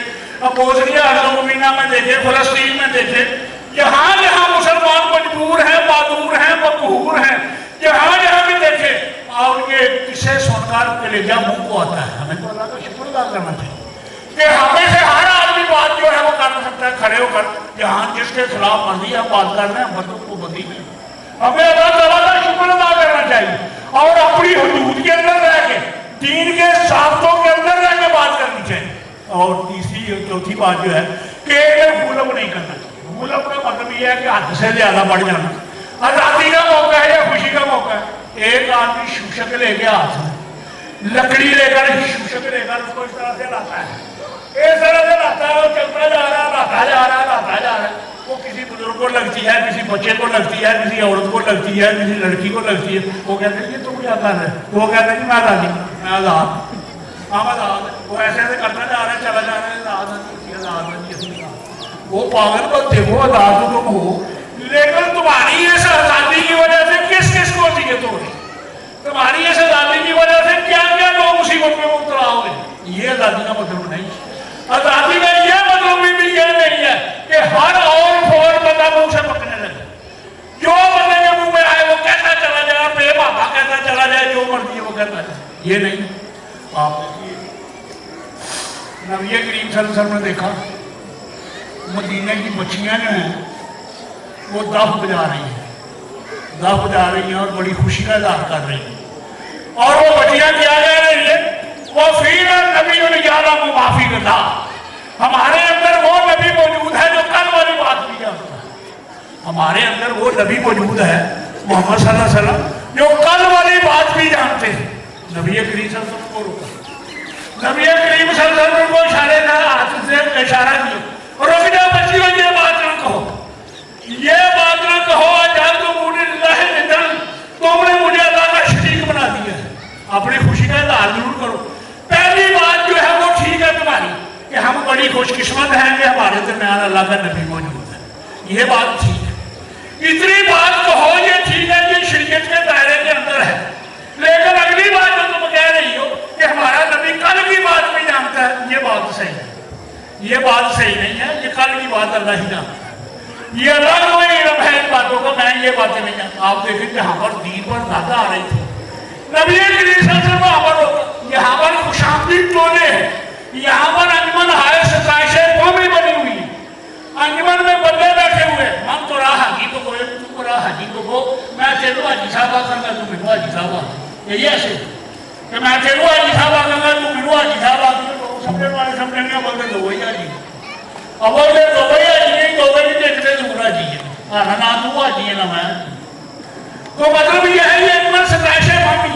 [SPEAKER 2] بوسنیا ہرزیگووینا میں دیکھیں، فلسطین میں دیکھیں، جہاں جہاں مسلمان مجبور ہیں، معذور ہیں، مقہور ہیں، جہاں جہاں بھی دیکھیں، اور یہ کسے سن کر کلیجہ منہ کو آتا ہے. ہمیں تو اللہ کا شکر ادا کرنا چاہیے کہ ہمیں سے ہر آدمی بات جو ہے وہ کر سکتا ہے کھڑے ہو کر. جہاں جس کے خلاف مرضی ہم بات کر رہے ہیں، مردوں کو بدی نہیں. ہمیں اللہ تعالیٰ کا شکر ادا کرنا چاہیے اور اپنی حدود کے اندر رہ کے، دین کے ضابطوں کے اندر رہ کے بات کرنی چاہیے. اور تیسری چوتھی بات جو ہے کہ غلب نہیں کرنا چاہیے. غلب کا مطلب یہ ہے کہ حد سے زیادہ بڑھ جانا. آزادی کا موقع ہے یا خوشی کا موقع ہے، ایک آدمی شوشک لے کے ہاتھ میں لکڑی لے کر شوشک لے کر اس کو اس طرح سے لاتا ہے، اس طرح سے لاتا ہے، وہ چلتا جا رہا ہے، لاتا جا رہا ہے، لاتا جا رہا ہے. وہ کسی بزرگ کو لگتی ہے، کسی بچے کو لگتی ہے، کسی عورت کو لگتی ہے، کسی لڑکی کو لگتی ہے. وہ کہتے ہیں یہ تو کیا کر رہے ہیں؟ وہ کہتے ہیں کہ میں آزادی، میں آزاد، ہم آزاد. وہ ایسے ایسے کرتا جا رہا ہے، چلا جا رہا ہے، وہ پاگل بنتے وہ آزاد تم ہو. لیکن تمہاری اس آزادی کی وجہ سے کس کس کو اذیت ہو رہی، تمہاری اس آزادی کی وجہ سے کیا کیا لوگ مصیبت میں مبتلا ہو گئے. یہ آزادی کا مطلب نہیں. آزادی کا یہ مطلب بھی یہ نہیں ہے کہ ہر اور فور بندہ منہ سے پکنے لگے، جو بندے کے منہ میں آئے وہ کہتا چلا جائے، بے بابا کہتا چلا جائے، جو مرضی وہ کہتا ہے. یہ نہیں. آپ نبی کریم صلی اللہ علیہ وسلم نے دیکھا مدینے کی مچھلیاں جو ہیں وہ دف بجا رہی ہیں، دف بجا رہی ہیں اور بڑی خوشی کا اظہار کر رہی ہیں. اور وہ مچھلیاں کیا کہہ رہی ہیں؟ وہ فینا نبی یعلم ما فی غدا، ہمارے اندر وہ نبی موجود ہے جو کل والی بات بھی جانتا ہے. ہمارے اندر وہ نبی موجود ہے محمد صلی اللہ علیہ وسلم جو کل والی بات بھی جانتے ہیں. نبی کریم صلی اللہ علیہ وسلم کو روکا، نبی کریم صلی اللہ علیہ وسلم کو اشارے نہ ہاتھ سے اشارہ کیا، رک جا بچیوں، یہ بات نہ کہو، یہ بات نہ کہو، اجعلتمونی للہ ندا، تم نے مجھے اللہ کا شریک بنا دیا ہے. اپنی خوشی کا اظہار ضرور کرو. پہلی بات جو ہے وہ ٹھیک ہے تمہاری کہ ہم بڑی خوش قسمت ہیں کہ ہمارے درمیان اللہ کا نبی موجود ہے، یہ بات ٹھیک ہے. اتنی بات کہو، یہ ٹھیک ہے، یہ شریعت کے دائرے کے اندر ہے. لیکن اگلی بات جو تم کہہ رہی ہو کہ ہمارا نبی کل کی بات بھی جانتا ہے، یہ بات صحیح ہے. یہ بات صحیح نہیں ہے. یہ کل کی بات اللہ ہی جانتا ہے. یہ اللہ کو علم ہے ان باتوں کا، میں یہ باتیں نہیں جانتا. آپ دیکھیں جہاں پر دین پر زیادہ آ رہی تھی، نبی کریم صلی اللہ علیہ وسلم یہاں پر خوشامدید ٹولے ہیں، یہاں پر انجمن ہائے ستائشیں قومی بنی ہوئی ہیں، انجمن میں بندے بیٹھے ہوئے، ہم تو راہ حاجی کو گئے، تم کو راہ حاجی کو گو، میں چلو حاجی صاحبہ کرنا، تم کو حاجی صاحبہ. یہی ایسے अब ये दुबई हाजी दुबई भी देखते दूर हाजी है ना तू हाजी है ना मैं। तो मतलब ये है ये इतना सताइशें मांगी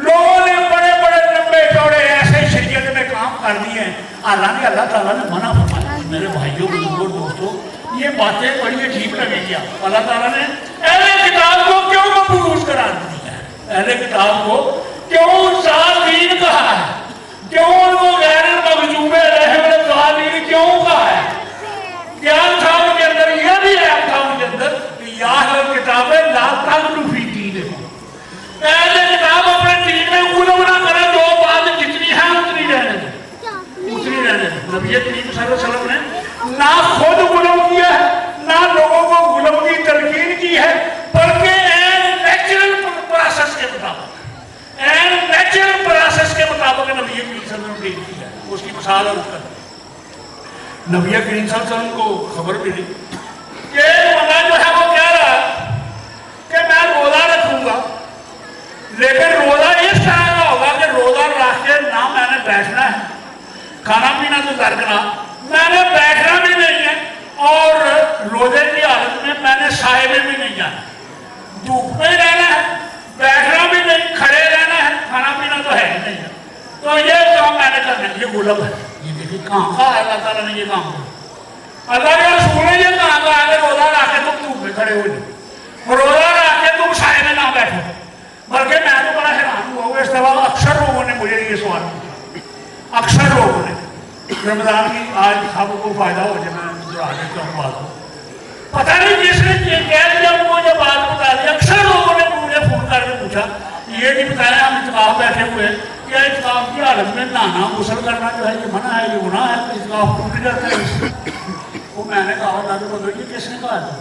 [SPEAKER 2] लोगों ने बड़े बड़े लंबे चौड़े ऐसे शरीयत में काम कर दिए हैं। हालांकि अल्लाह ताला ने मना फरमाया। मेरे भाइयों बुजुर्गों दोस्तों ये बातें बड़ी अजीब लगेगी। अल्लाह ताला ने अहले किताब को क्यों मफरूज करार दिया है, अहले किताब को क्यों सालीन कहा है, क्यों उनको गैर मगजूबे रहमान क्यों कहा है। ज्ञान था उनके अंदर, यह भी है था उनके अंदर या किताबें लातागलू फी दीनिकुम, अहले किताब अपने दीन में गुलम ना करें, जो बात जितनी है उतनी रहने दो, उतनी रहने दो। नबी करीम सल्लल्लाहु अलैहि वसल्लम ने ना खुद गुलम किया है ना लोगों को गुलम की तलकीन की है, बल्कि नेचुरल प्रोसेस के मुताबिक नेचुरल प्रोसेस के मुताबिक नबी करीम सल्लल्लाहु अलैहि वसल्लम किया है। उसकी मिसाल और उसका नबी करीम सल्लल्लाहु अलैहि वसल्लम को खबर मिली कि बंदा जो है वो कह रहा कि मैं रोजा रखूंगा, लेकिन रोजा इस तरह का होगा कि रोजा रख के ना मैंने बैठना है, खाना पीना तो दरकरा, मैंने बैठना भी नहीं है और रोजे की हालत में मैंने साए में भी नहीं जाना, धूप में रहना है, बैठना भी नहीं, खड़े रहना है, खाना पीना तो है ही नहीं है। तो ये काम मैंने करना है। ये गुलाब है। ये देखिए कहाँ का अल्लाह ताला ने ये काम किया। अल्लाह के रसूल ने ये कहाँ का है रोजा रख के तुम धूप में खड़े हो जाओ, रोजा रख के तुम साए में ना बैठो। बल्कि मैं तो बड़ा हैरान हुआ इस दफा अक्सर लोगों ने मुझे ये सवाल किया, अक्सर लोगों ने रमजान की आज सबको फायदा हो जाए, मैं आगे क्यों बात हो पता नहीं किसने कह दिया उनको ये बात बता दी। अक्सर लोगों ने मुझे फोन करके पूछा, ये नहीं बताया हम इत्काफ बैठे हुए हैं, क्या इत्काफ की हालत में नहाना गुस्ल करना जो है ये मना है, ये गुनाह है, तो इत्काफ टूट जाता है। वो मैंने कहा दादू बोलो ये किसने कहा था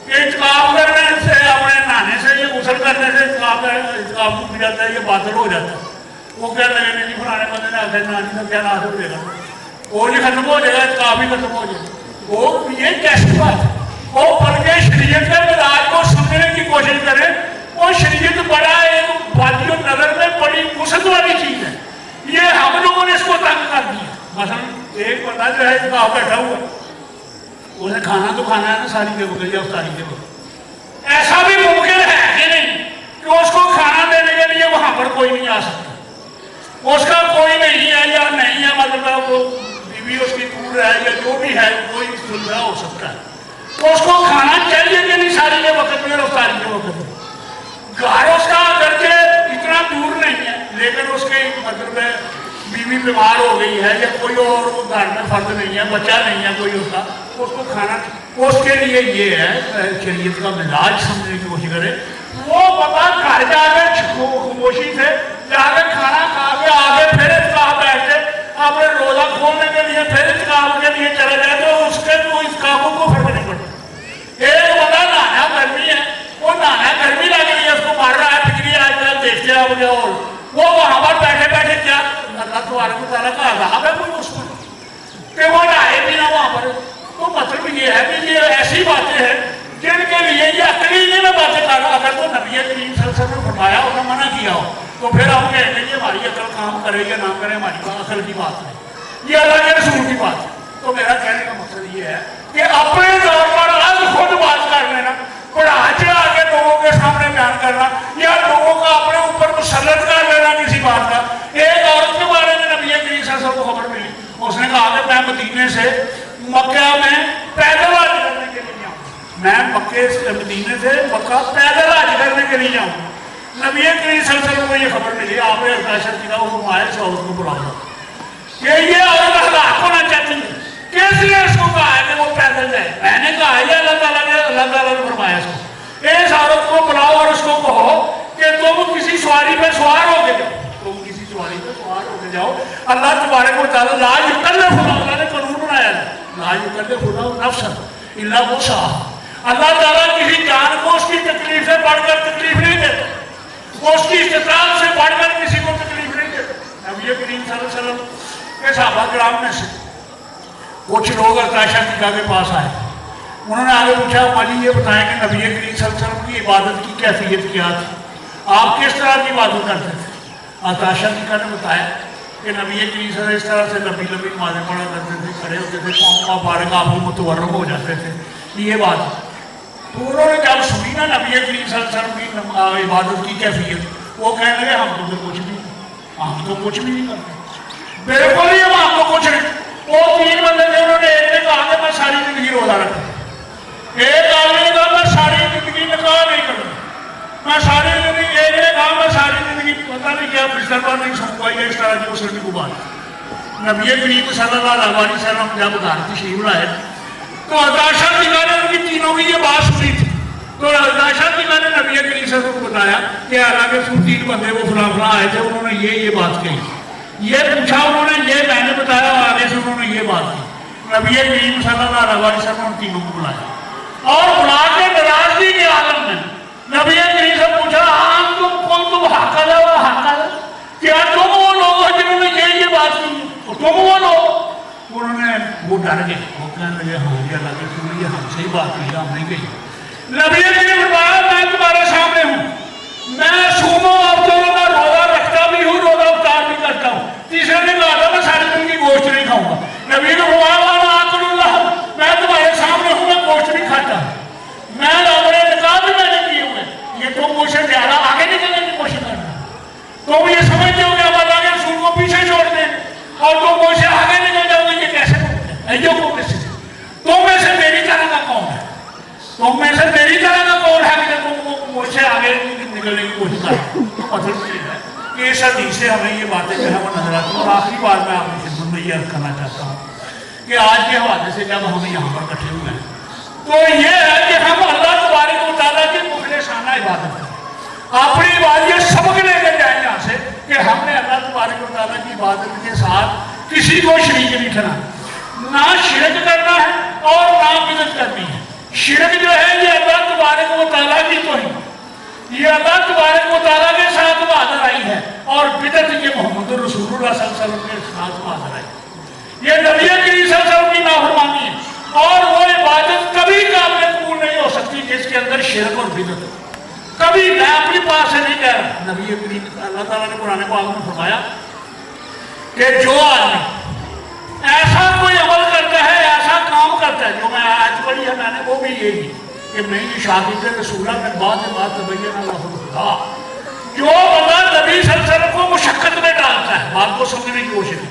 [SPEAKER 2] कि इत्काफ करने से अपने नहाने से ये गुस्ल करने से इत्काफ टूट जाता है, ये बादल हो जाता है। वो कह रहे हैं नहीं फलाने बंदे ने आखिर नानी का क्या नाश हो जाएगा, वो नहीं खत्म हो जाएगा, इत्काफ ही खत्म हो जाएगा। वो ये कैसी बात है। वो बल्कि शरीयत के मिजाज को समझने की कोशिश करें। वो शरीयत बड़ा एक वादियो नजर में बड़ी मुसद वाली चीज है, ये हम लोगों ने इसको तंग कर दिया। मसलन एक बंदा जो है इत्काफ बैठा हुआ, उन्हें खाना तो खाना है ना सारी के वक्त या उतारी के वक्त, ऐसा भी मुमकिन है कि नहीं कि उसको खाना देने के लिए वहां पर कोई नहीं आ सकता, उसका कोई नहीं है या नहीं है, मतलब वो बीवी उसकी दूर है या जो भी है कोई सुविधा हो सकता है, तो उसको खाना चाहिए कि नहीं सारी के वक्त में रफ्तारी के वक्त में। घर उसका अगरचे इतना दूर नहीं है, लेकिन उसके मतलब बीवी बीमार हो गई है या कोई और घर में फर्द नहीं है, बच्चा नहीं है कोई उसका, उसको खाना उसके लिए ये है शरीयत का मिजाज समझने की कोशिश करे। वो बता घर जाकर खामोशी से जाकर खाना खा के आगे फिर इत्काफ बैठ के अपने रोजा खोलने के लिए फिर इत्काफ के लिए चले जाए तो उसके तो इत्काफों को फर्क नहीं पड़ता। एक बंदा नहाना गर्मी है, वो नहाना गर्मी लग रही है, उसको मार रहा है फिक्री आजकल देखते हैं मुझे, और वो वहां पर बैठे बैठे क्या अल्लाह तबारक का अज़ाब है कोई उसको कि वो नहाए भी ना वहां पर। तो मतलब ये है कि ये ऐसी बातें हैं जिनके लिए ये अकली नहीं मैं बातें कर रहा। अगर तो नबी करीम सल्लल्लाहु अलैहि वसल्लम ने फरमाया और मना किया हो तो फिर हम कहेंगे कि हमारी अकल काम करे या ना करे, हमारी अकल की बात है, ये अल्लाह के रसूल की बात है। तो मेरा कहने का मकसद ये है कि अपने तौर पर आज खुद बात कर लेना, पढ़ा चढ़ा के लोगों के सामने बयान करना या लोगों का अपने ऊपर मुसल्लत कर लेना किसी बात का। एक औरत के बारे में नबी करीम सल्लल्लाहु अलैहि वसल्लम को खबर मिली, उसने कहा कि मैं मदीने से मक्का में पैदल हज करने के लिए जाऊँ, मैं मक्के से मदीने से मक्का पैदल हज करने के लिए जाऊँ। नबी करीम सल्लल्लाहु अलैहि वसल्लम को ये खबर मिली, आपने हरकत की वो आए से औरत को बुलाया कि ये औरत हलाक होना चाहती है, किसने इसको कहा है कि वो पैदल जाए? मैंने कहा है अल्लाह ताला ने फरमाया इसको, इस औरत को बुलाओ और उसको कहो कि तुम किसी सवारी पे सवार होके जाओ, तुम किसी सवारी पे सवार होके जाओ। अल्लाह तबारक व तआला ला युकल्लिफु, अल्लाह ने कानून बनाया है, ला युकल्लिफु नफ्सन इल्ला वुसअहा। अल्लाह ताला किसी जान को उसकी तकलीफ से बढ़कर तकलीफ नहीं देता, वो उसकी इस्तिताअत से बढ़कर किसी को तकलीफ नहीं देता। नबी करीम सल्लल्लाहु अलैहि वसल्लम के सहाबा किराम में से कुछ लोग आयशा सिद्दीक़ा के पास आए, उन्होंने आगे पूछा माली ये बताएं कि नबी करीम सल्लल्लाहु अलैहि वसल्लम की इबादत की कैफियत क्या थी, आप किस तरह की इबादत करते थे? आयशा सिद्दीक़ा ने बताया कि नबी करीम सल्लल्लाहु अलैहि वसल्लम इस तरह से लंबी लंबी नमाज़ें पढ़ा करते थे, खड़े
[SPEAKER 1] होते थे, पाँव मुबारक आप मुतवर्रम हो जाते थे, ये बात। तो उन्होंने जब सुनी ना नबी करीम सल्लल्लाहु अलैहि वसल्लम की इबादत की कैफियत, वो कहने लगे हम तो कुछ भी नहीं करते, बिल्कुल ही हम तो कुछ नहीं। वो 3 बंदे थे, उन्होंने एक ने कहा कि मैं सारी जिंदगी रोजा रखूँ, एक आदमी ने कहा मैं सारी जिंदगी निकाह नहीं करूँ, मैं सारी जिंदगी, एक ने कहा मैं सारी जिंदगी पता नहीं क्या बिस्तर पर नहीं सोऊंगा, ये इस तरह की मुसलमान को बात। नबी करीम सल्लल्लाहु अलैहि वसल्लम जब घर तशरीफ लाए तो हज़रत बिलाल ने उनकी तीनों की ये बात सुनी थी। तो हज़रत बिलाल ने नबी करीम सल्लल्लाहु अलैहि वसल्लम को बताया कि हालांकि 3 बंदे वो फलां आए थे, उन्होंने ये बात कही, ये पूछा उन्होंने, ये मैंने बताया, और आगे से उन्होंने ये बात की। नबी करीम सल्लल्लाहु अलैहि वसल्लम उन तीनों को बुलाया और बुला के नाराजगी के आलम में नबी करीम से पूछा आम तुम हक़ल हो, क्या तुम वो लोग हो जिन्होंने ये बात की, तुम वो लोग? उन्होंने वो डर गए, वो कहने लगे हाँ जी अल्लाह के रसूल, ये हमसे ही बात की, हम नहीं गई। नबी ने फरमाया मैं तुम्हारे सामने हूँ, मैं सूमो अफ्तरो, मैं रोजा रखता भी हूँ, रोजा अफ्तार भी करता हूँ। तीसरे ने कहा था मैं सारी जिंदगी गोश्त नहीं खाऊंगा। नबी ने फरमाया मैं तुम्हारे सामने हूँ, मैं गोश्त भी खाता हूँ, मैं अपने निकाह भी मैंने किए हुए, ये तुम मुझसे ज्यादा आगे निकलने की कोशिश कर रहे हो, तुम ये समझते हो कि अब अल्लाह के रसूल को पीछे छोड़ दें और तुम मुझसे आगे निकल जाओगे, ये कैसे तुम में से मेरी तरह का कौन है, तुम में से मेरी तरह का कौन है कि तुम मुझसे आगे निकलने की कोशिश कर। मतलब ये है कि इस हदीस से हमें ये बातें जो है वो नजर आती हैं। और आखिरी बात मैं आपकी खिदमत में ये अर्ज करना चाहता हूँ कि आज के हवाले से जब हम यहाँ पर इकट्ठे हुए हैं तो ये है कि हम अल्लाह तबारक व तआला की मुखलिसाना इबादत करें, अपनी इबादत सबक लेकर जाए यहाँ से कि हमने अल्लाह तबारक व तआला की इबादत के साथ किसी को शरीक नहीं ठहराना, ना शिरक करना है और ना बिदअत करनी है। शिरक जो है ये अल्लाह तबारक व तआला की तौहीद, ये अल्लाह तबारक व तआला के साथ बहादुर आई है, और बिदअत ये मोहम्मद रसूलुल्लाह सल्लल्लाहु अलैहि वसल्लम के साथ बहादुर आई, ये नबी करीम सल्लल्लाहु अलैहि वसल्लम की नाफरमानी है। और वो इबादत कभी काबिल कबूल नहीं हो सकती जिसके अंदर शिरक और बिदअत हो, कभी। मैं अपनी बात से नहीं कह रहा, नबी करीम अल्लाह ताला ने कुरान पाक में फरमाया कि जो आदमी ऐसा कोई अमल करता है, ऐसा काम करता है, जो मैं आज पढ़ी है मैंने, वो भी यही कि मैं शागिर्द रसूला में बात तबय्यन खुदा, जो बंदा नबी सल्लल्लाहु अलैहि वसल्लम को मुशक्कत में डालता है, बात को समझने की कोशिश है,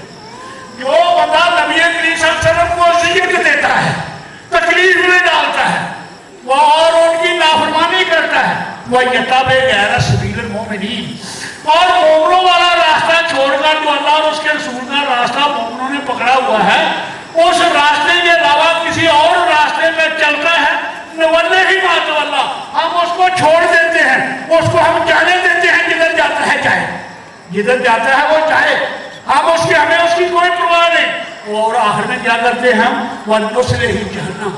[SPEAKER 1] जो बंदा नबी करीम सल्लल्लाहु अलैहि वसल्लम को अज़ियत देता है, तकलीफ में डालता है, वह और उनकी नाफरमानी करता है, वह यत्तबि गैर सबीलिल मोमिनीन, और मोमिनों वाला रास्ता छोड़कर जो अल्लाह और उसके रसूल का रास्ता मोमिनों ने पकड़ा हुआ है, उस रास्ते के अलावा किसी और रास्ते में चलता है, नवल्ले ही मात वल्ला, हम उसको छोड़ देते हैं, उसको हम जाने देते हैं, जिधर जाता है जाए, जिधर जाता है वो जाए, हम उसकी हमें उसकी कोई परवाह नहीं। और आखिर में क्या करते हैं हम, वह नुस्ले ही जहन्नम,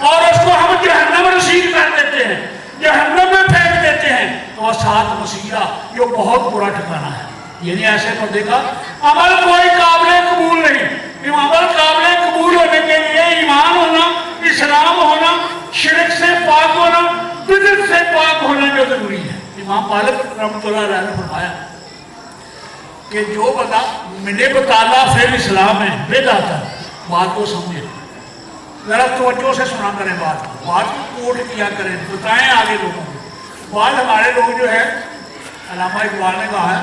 [SPEAKER 1] और उसको हम जहन्नम रसीद कर देते हैं, जहन्नम में फेंक देते हैं। तो वह सात मसीहा जो बहुत बुरा ठिकाना है, यानी ऐसे बंदे का अमल कोई काबिल कबूल नहीं। अमल काबिल कबूल होने के लिए ईमान होना, इस्लाम होना, शिरक से पाक होना, बिदअत से पाक होना जो जरूरी है। इमाम मालिक रहमतुल्लाह अलैह ने फरमाया कि जो बंदा मिले बताला फिर इस्लाम है बेदात है, बात को समझे, जरा तवज्जो से सुना करें, बात को कोट किया करें, बताएं आगे लोगों को। बाद हमारे लोग जो है, अल्लामा इकबाल ने कहा है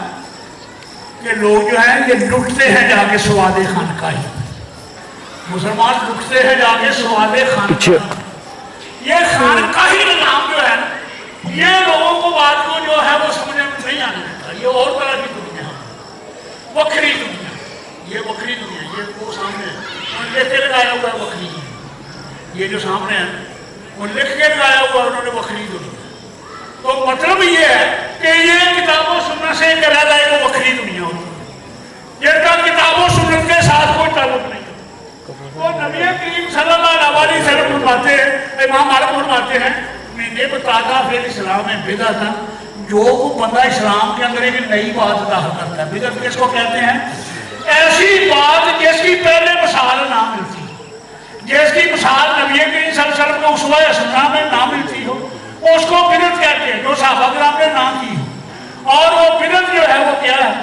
[SPEAKER 1] कि लोग जो है ये लुटते हैं जाके स्वादे खानकाही, मुसलमान लुटते हैं जाके स्वादे खानकाही, ये खानकाही नाम जो है ये लोगों को बात को जो है वो समझ में नहीं आने देता। ये और तरह की दुनिया, बकरी दुनिया, ये बकरी दुनिया, ये वो सामने लिख के लगाया हुआ है बकरी, ये जो सामने है वो लिख के लगाया हुआ है उन्होंने बकरी दुनिया। तो मतलब ये है कि ये किताबों सुनने से करा जाए तो बकरी दुनिया होती है, जिनका किताबों सुनने के साथ कोई ताल्लुक नहीं। तो नबी करीम सल्लल्लाहु अलैहि वसल्लम फरमाते हैं, इमाम मालिक फरमाते हैं, मैंने बताया फिर इस्लाम में बिदअत, जो बंदा इस्लाम के अंदर एक नई बात दाखिल करता है। बिदअत किसको कहते हैं? ऐसी बात जिसकी पहले मिसाल ना मिलती, जिसकी मिसाल नबी करीम सल्लल्लाहु अलैहि वसल्लम को उसवा हसना में ना मिलती हो, उसको बिदअत कहते हैं, जो सहाबा किराम ने ना की हो। और वो बिदअत जो है वो क्या है,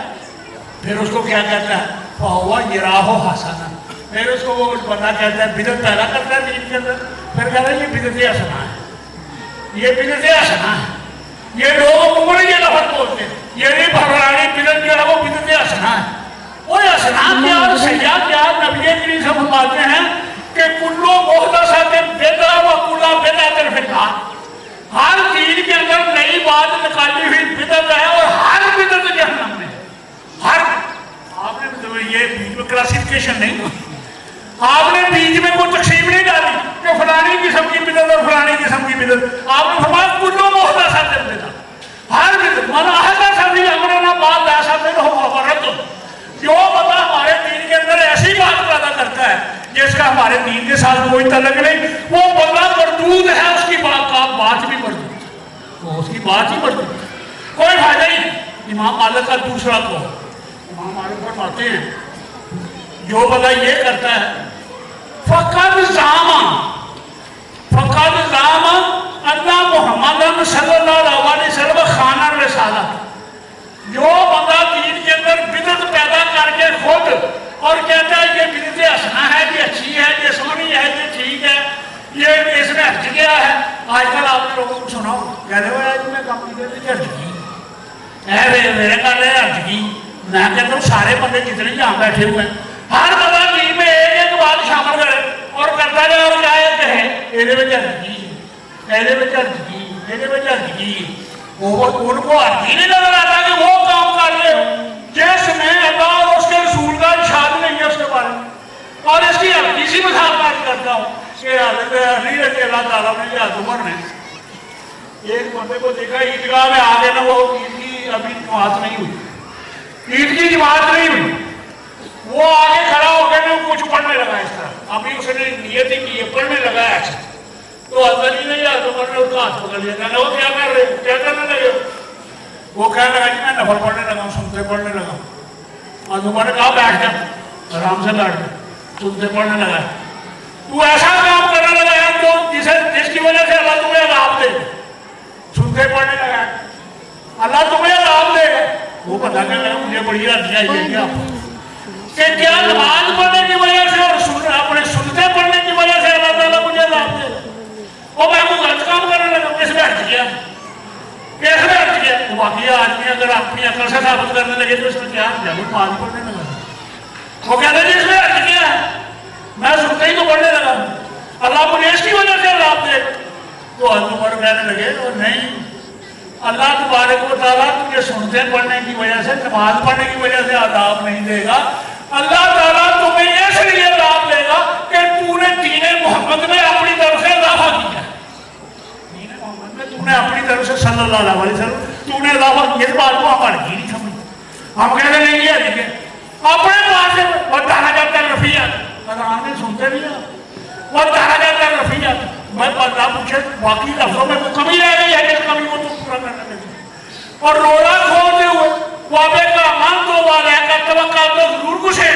[SPEAKER 1] फिर उसको क्या कहता है? फहुवा यराहु हसना,
[SPEAKER 2] फिर उसको वो बंदा कहता है बिदत पैदा करता है दीन के अंदर, फिर कहता है ये बिदत हसना है, ये बिदत हसना है, ये लोग उंगली के लफज बोलते हैं, ये नहीं फलानी बिदत जो है वो बिदत हसना है। वो हसना क्या और सैया क्या नबी करीम से फरमाते हैं कि कुल्लो मुहदसतिन बिदअह व कुल्लु बिदअतिन फिन्नार, हर दीन के अंदर नई बात निकाली हुई बिदत है और हर बिदत जहन्नम में। हर आपने तो ये बीच में क्लासिफिकेशन नहीं, आपने बीच में कोई तकसीम नहीं डाली कि फलानी किस्म की बिदत और फलानी किस्म की बिदत। आपने फरमाया कुल्लु मुहदसतिन बिदअह, हर बिदत मन अहदस फी अमरिना मा लैसा मिन्हु फहुव रद्द। जो बंदा हमारे दीन के अंदर ऐसी बात पैदा करता है जिसका हमारे दीन के साथ कोई तल्लुक नहीं, वो बंदा मरदूद है, उसकी बात भी मरदूद, तो उसकी बात ही मरदूद, कोई फायदा ही नहीं। इमाम मालिक का दूसरा को इमाम मालिक फरमाते हैं जो बंदा ये करता है फकद ज़ामा अन्ना मुहम्मदन सल्लल्लाहु अलैहि वसल्लम खाना रिसालत। जो बंदा दीन के अंदर बिदत पैदा करके खुद और कहता है ये बिदत हसना है, ये अच्छी है, ये सोहनी है, ये ठीक है, ये इसमें हट गया है। आजकल आपने लोगों को सुना कहते हुए आज मैं काम की हट गई, मेरे घर हट गई। मैं कहता हूँ सारे बंदे जितने यहाँ बैठे हुए हैं हर बंदा दीन में एक बात शामिल करे और करता रहे और क्या कहे ये हट गई, ये हट गई, ये हट गई। उनको हर्जी नहीं नजर आता कि वो काम कर रहे हो जिसमें अल्लाह और उसके रसूल का इरशाद नहीं है उसके बारे में। और इसकी हल्की सी मिसाल बात करता हूँ कि अल्लाह ताला ने या उमर ने एक बंदे को देखा ईदगाह में आगे ना, वो ईद की अभी जमात नहीं हुई, ईद की जमात नहीं हुई, वो आगे खड़ा होकर ना कुछ पढ़ने लगा इस तरह, अभी उसने नियत ही की है पढ़ने लगा ऐसा, तो अल्लाह जी ने या उमर ने उसका हाथ पकड़ लिया, कहना वो क्या कर रहे हो, क्या करने लगे हो? वो कहने लगा जी मैं नफल पढ़ने लगा, सुनते पढ़ने लगा। और उमर ने कहा बैठ जा, आराम से बैठ जा, सुनते पढ़ने लगा। तू ऐसा काम करने लगा है जो जिसकी वजह से अल्लाह तुम्हें अज़ाब दे, सुनते पढ़ने लगा अल्लाह तुम्हें अज़ाब दे। वो पता कहने लगा मुझे बड़ी हर्जी आई है क्या कि क्या नमाज पढ़ने की वजह से और अपने सुनते पढ़ने की वजह से अल्लाह ताला मुझे अज़ाब दे। और मैं वो गलत काम करने लगा, किसमें हट गया, कैसे हट गया? तो बाकी आदमी अगर अपनी अकल से साबित करने लगे तो इसमें क्या जब नमाज पढ़ने लगा, वो कहते हैं इसमें हट गया, मैं सुनते ही तो पढ़ने लगा, अल्लाह मुझे इसकी वजह से अज़ाब दे। तो उमर कहने लगे और नहीं, अल्लाह तबारक व तआला तुझे सुनते पढ़ने की वजह से, नमाज पढ़ने की वजह से अज़ाब नहीं देगा। अल्लाह ताला तुम्हें इसलिए अज़ाब देगा कि तूने दीन मोहम्मद में अपनी तरफ से इजाफा किया, दीन मोहम्मद में तूने अपनी तरफ से सल्लल्लाहु अलैहि वसल्लम तूने इजाफा किया। इस बात को हम हल्की नहीं समझ, हम कहते नहीं किया देखिए अपने पास से बताना जाता है रफियत, अजान में सुनते भी है वो बताना जाता है रफियत। मैं अल्लाह पूछे बाकी लफ्जों में कमी रह गई है कि कमी को तो पूरा करना चाहिए। और रोड़ा खोलते हुए वाबे का मन तो वाले का तवक्का तो जरूर कुछ है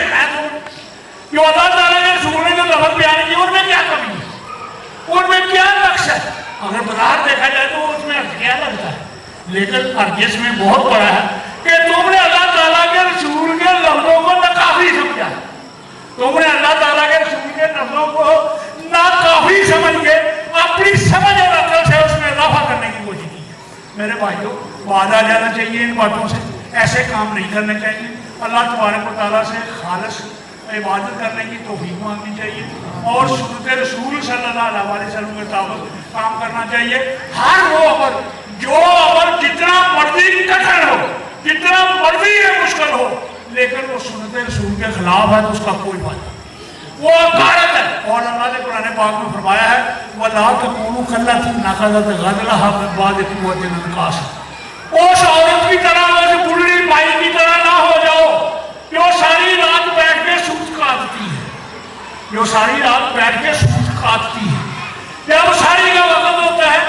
[SPEAKER 2] जो अल्लाह ताला ने रसूल ने जो लफ्ज बयान किए उनमें क्या कमी है, उनमें क्या नक्श है। अगर बाजार देखा जाए तो उसमें अर्ज क्या लगता है, लेकिन अर्ज इसमें बहुत बड़ा है कि तुमने अल्लाह ताला के रसूल के लफ्जों को नाकाफी समझा, तुमने अल्लाह ताला के रसूल के लफ्जों को नाकाफी समझ के अपनी समझ और अकल से उसमें इजाफा करने की कोशिश की है। मेरे भाइयों बाज आ जाना चाहिए इन बातों से, ऐसे काम नहीं करने चाहिए। अल्लाह तबारक व तआला से खालिस इबादत करने की तौफीक मांगनी चाहिए और सुन्नत रसूल सल्लल्लाहु अलैहि वसल्लम के मुताबिक काम करना चाहिए। हर वो अमर जो अमर जितना मर्जी कठिन हो, जितना मर्जी मुश्किल हो, लेकिन वो सुन्नत रसूल के खिलाफ है तो उसका कोई फायदा, वो कारत है। और अल्लाह ने कुरान पाक में फरमाया है वला तकूनु कल्लती नक़ज़त ग़ज़लहा मिन बादि क़ुव्वतिन अनकासा, उस औरत की तरह, उस बुढ़ी माई की तरह ना हो जाओ जो सारी रात बैठ के सूत काटती है, जो सारी रात बैठ के सूत काटती है। जब सारी का वक्त होता है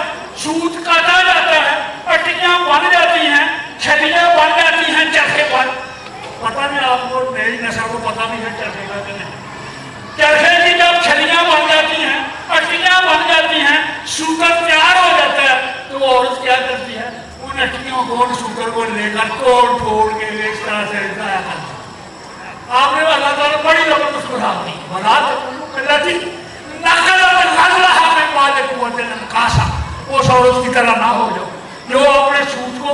[SPEAKER 2] सूत काटा जाता है, पट्टियां बन जाती हैं, छलियां बन जाती हैं, चरखे बन, पता नहीं आपको नई नस्ल को पता नहीं है चरखे का नहीं, चरखे की जब छलियां बन जाती हैं, पट्टियां बन जाती हैं, सूतर तैयार हो जाता है, तो औरत क्या करती है उन अट्टियों को, सूतर को लेकर तोड़ फोड़ के इस तरह से आपने अल्लाह ताला बड़ी जबरदस्त बता दी। ولا تكونوا كالتي نقضت غزلها من بعد قوة انكاسا. اس عورت کی طرح نہ ہو جاؤ جو اپنے سوٹ کو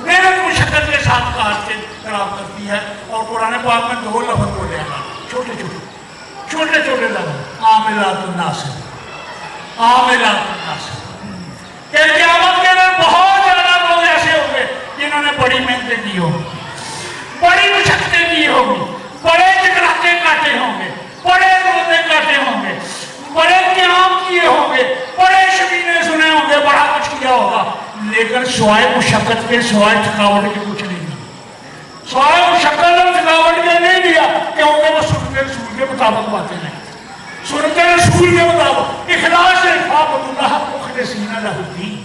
[SPEAKER 2] محنت مشقت کے ساتھ کاٹ کے خراب کرتی ہے. اور قرآن پاک میں 2 لفظ بولے ہیں چھوٹے چھوٹے لفظ عاملات الناصر عاملات الناصر. کہ قیامت کے دن بہت زیادہ لوگ ایسے ہوں گے جنہوں نے بڑی محنتیں کی ہوں گی, بڑی مشقتیں کی ہوں گی, بڑے چکراتے کاٹے ہوں گے, بڑے روزے کاٹے ہوں گے, بڑے قیام کیے ہوں گے, بڑے شبینے سنے ہوں گے, بڑا کچھ کیا ہوگا, لیکن سوائے مشقت کے سوائے تھکاوٹ کے کچھ نہیں دیا. سوائے مشقت اور تھکاوٹ کے نہیں دیا کیونکہ وہ سنت رسول کے مطابق باتیں نہیں. سنت رسول کے مطابق اخلاص سے فاعبدوا اللہ مخلصین لہ الدین.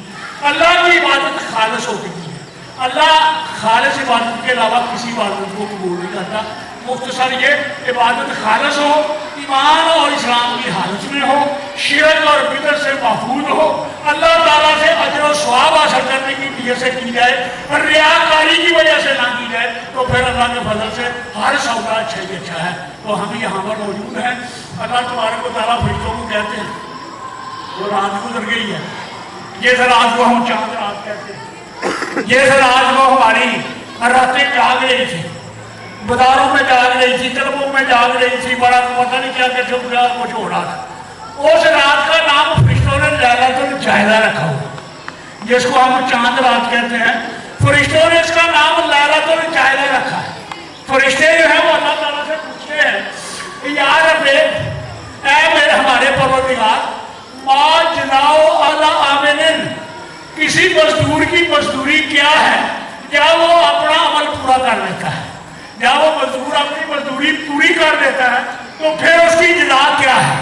[SPEAKER 2] اللہ کی عبادت خالص ہو کے کی ہے. اللہ خالص عبادت کے علاوہ کسی عبادت کو قبول نہیں کرتا. مختصر یہ عبادت خالص ہو, ایمان اور اسلام کی حالت میں ہو, شرک اور بدعت سے محفوظ ہو, اللہ تعالیٰ سے اجر و ثواب حاصل کرنے کی نیت سے کی جائے اور ریاکاری کی وجہ سے نہ کی جائے تو پھر اللہ کے فضل سے ہر سودا اچھا ہی اچھا ہے. تو ہم یہاں پر موجود ہیں. اللہ تبارک و تعالیٰ فرشتوں کو کہتے ہیں وہ رات گزر گئی ہے, یہ رات کو ہم چاند رات کہتے ہیں, یہ رات کو ہماری راتیں جاگ رہی تھی, بازاروں میں جاگ رہی تھی, طلبوں میں جاگ رہی تھی, بڑا پتہ نہیں کیا کہ چھپ گیا کچھ ہو رہا تھا. اس رات کا نام فرشتوں نے لیلۃ الجائزہ رکھا ہوا, جس کو ہم چاند رات کہتے ہیں. فرشتوں نے اس کا نام لیلۃ الجائزہ رکھا ہے. فرشتے جو ہیں وہ اللہ تعالیٰ سے پوچھتے ہیں یا رب اے میرے ہمارے پروردگار ما جزاء العاملین, کسی مزدور کی مزدوری کیا ہے, کیا وہ اپنا عمل پورا کر لیتا ہے, یا وہ مزدور اپنی مزدوری پوری کر دیتا ہے تو پھر اس کی جزا کیا ہے.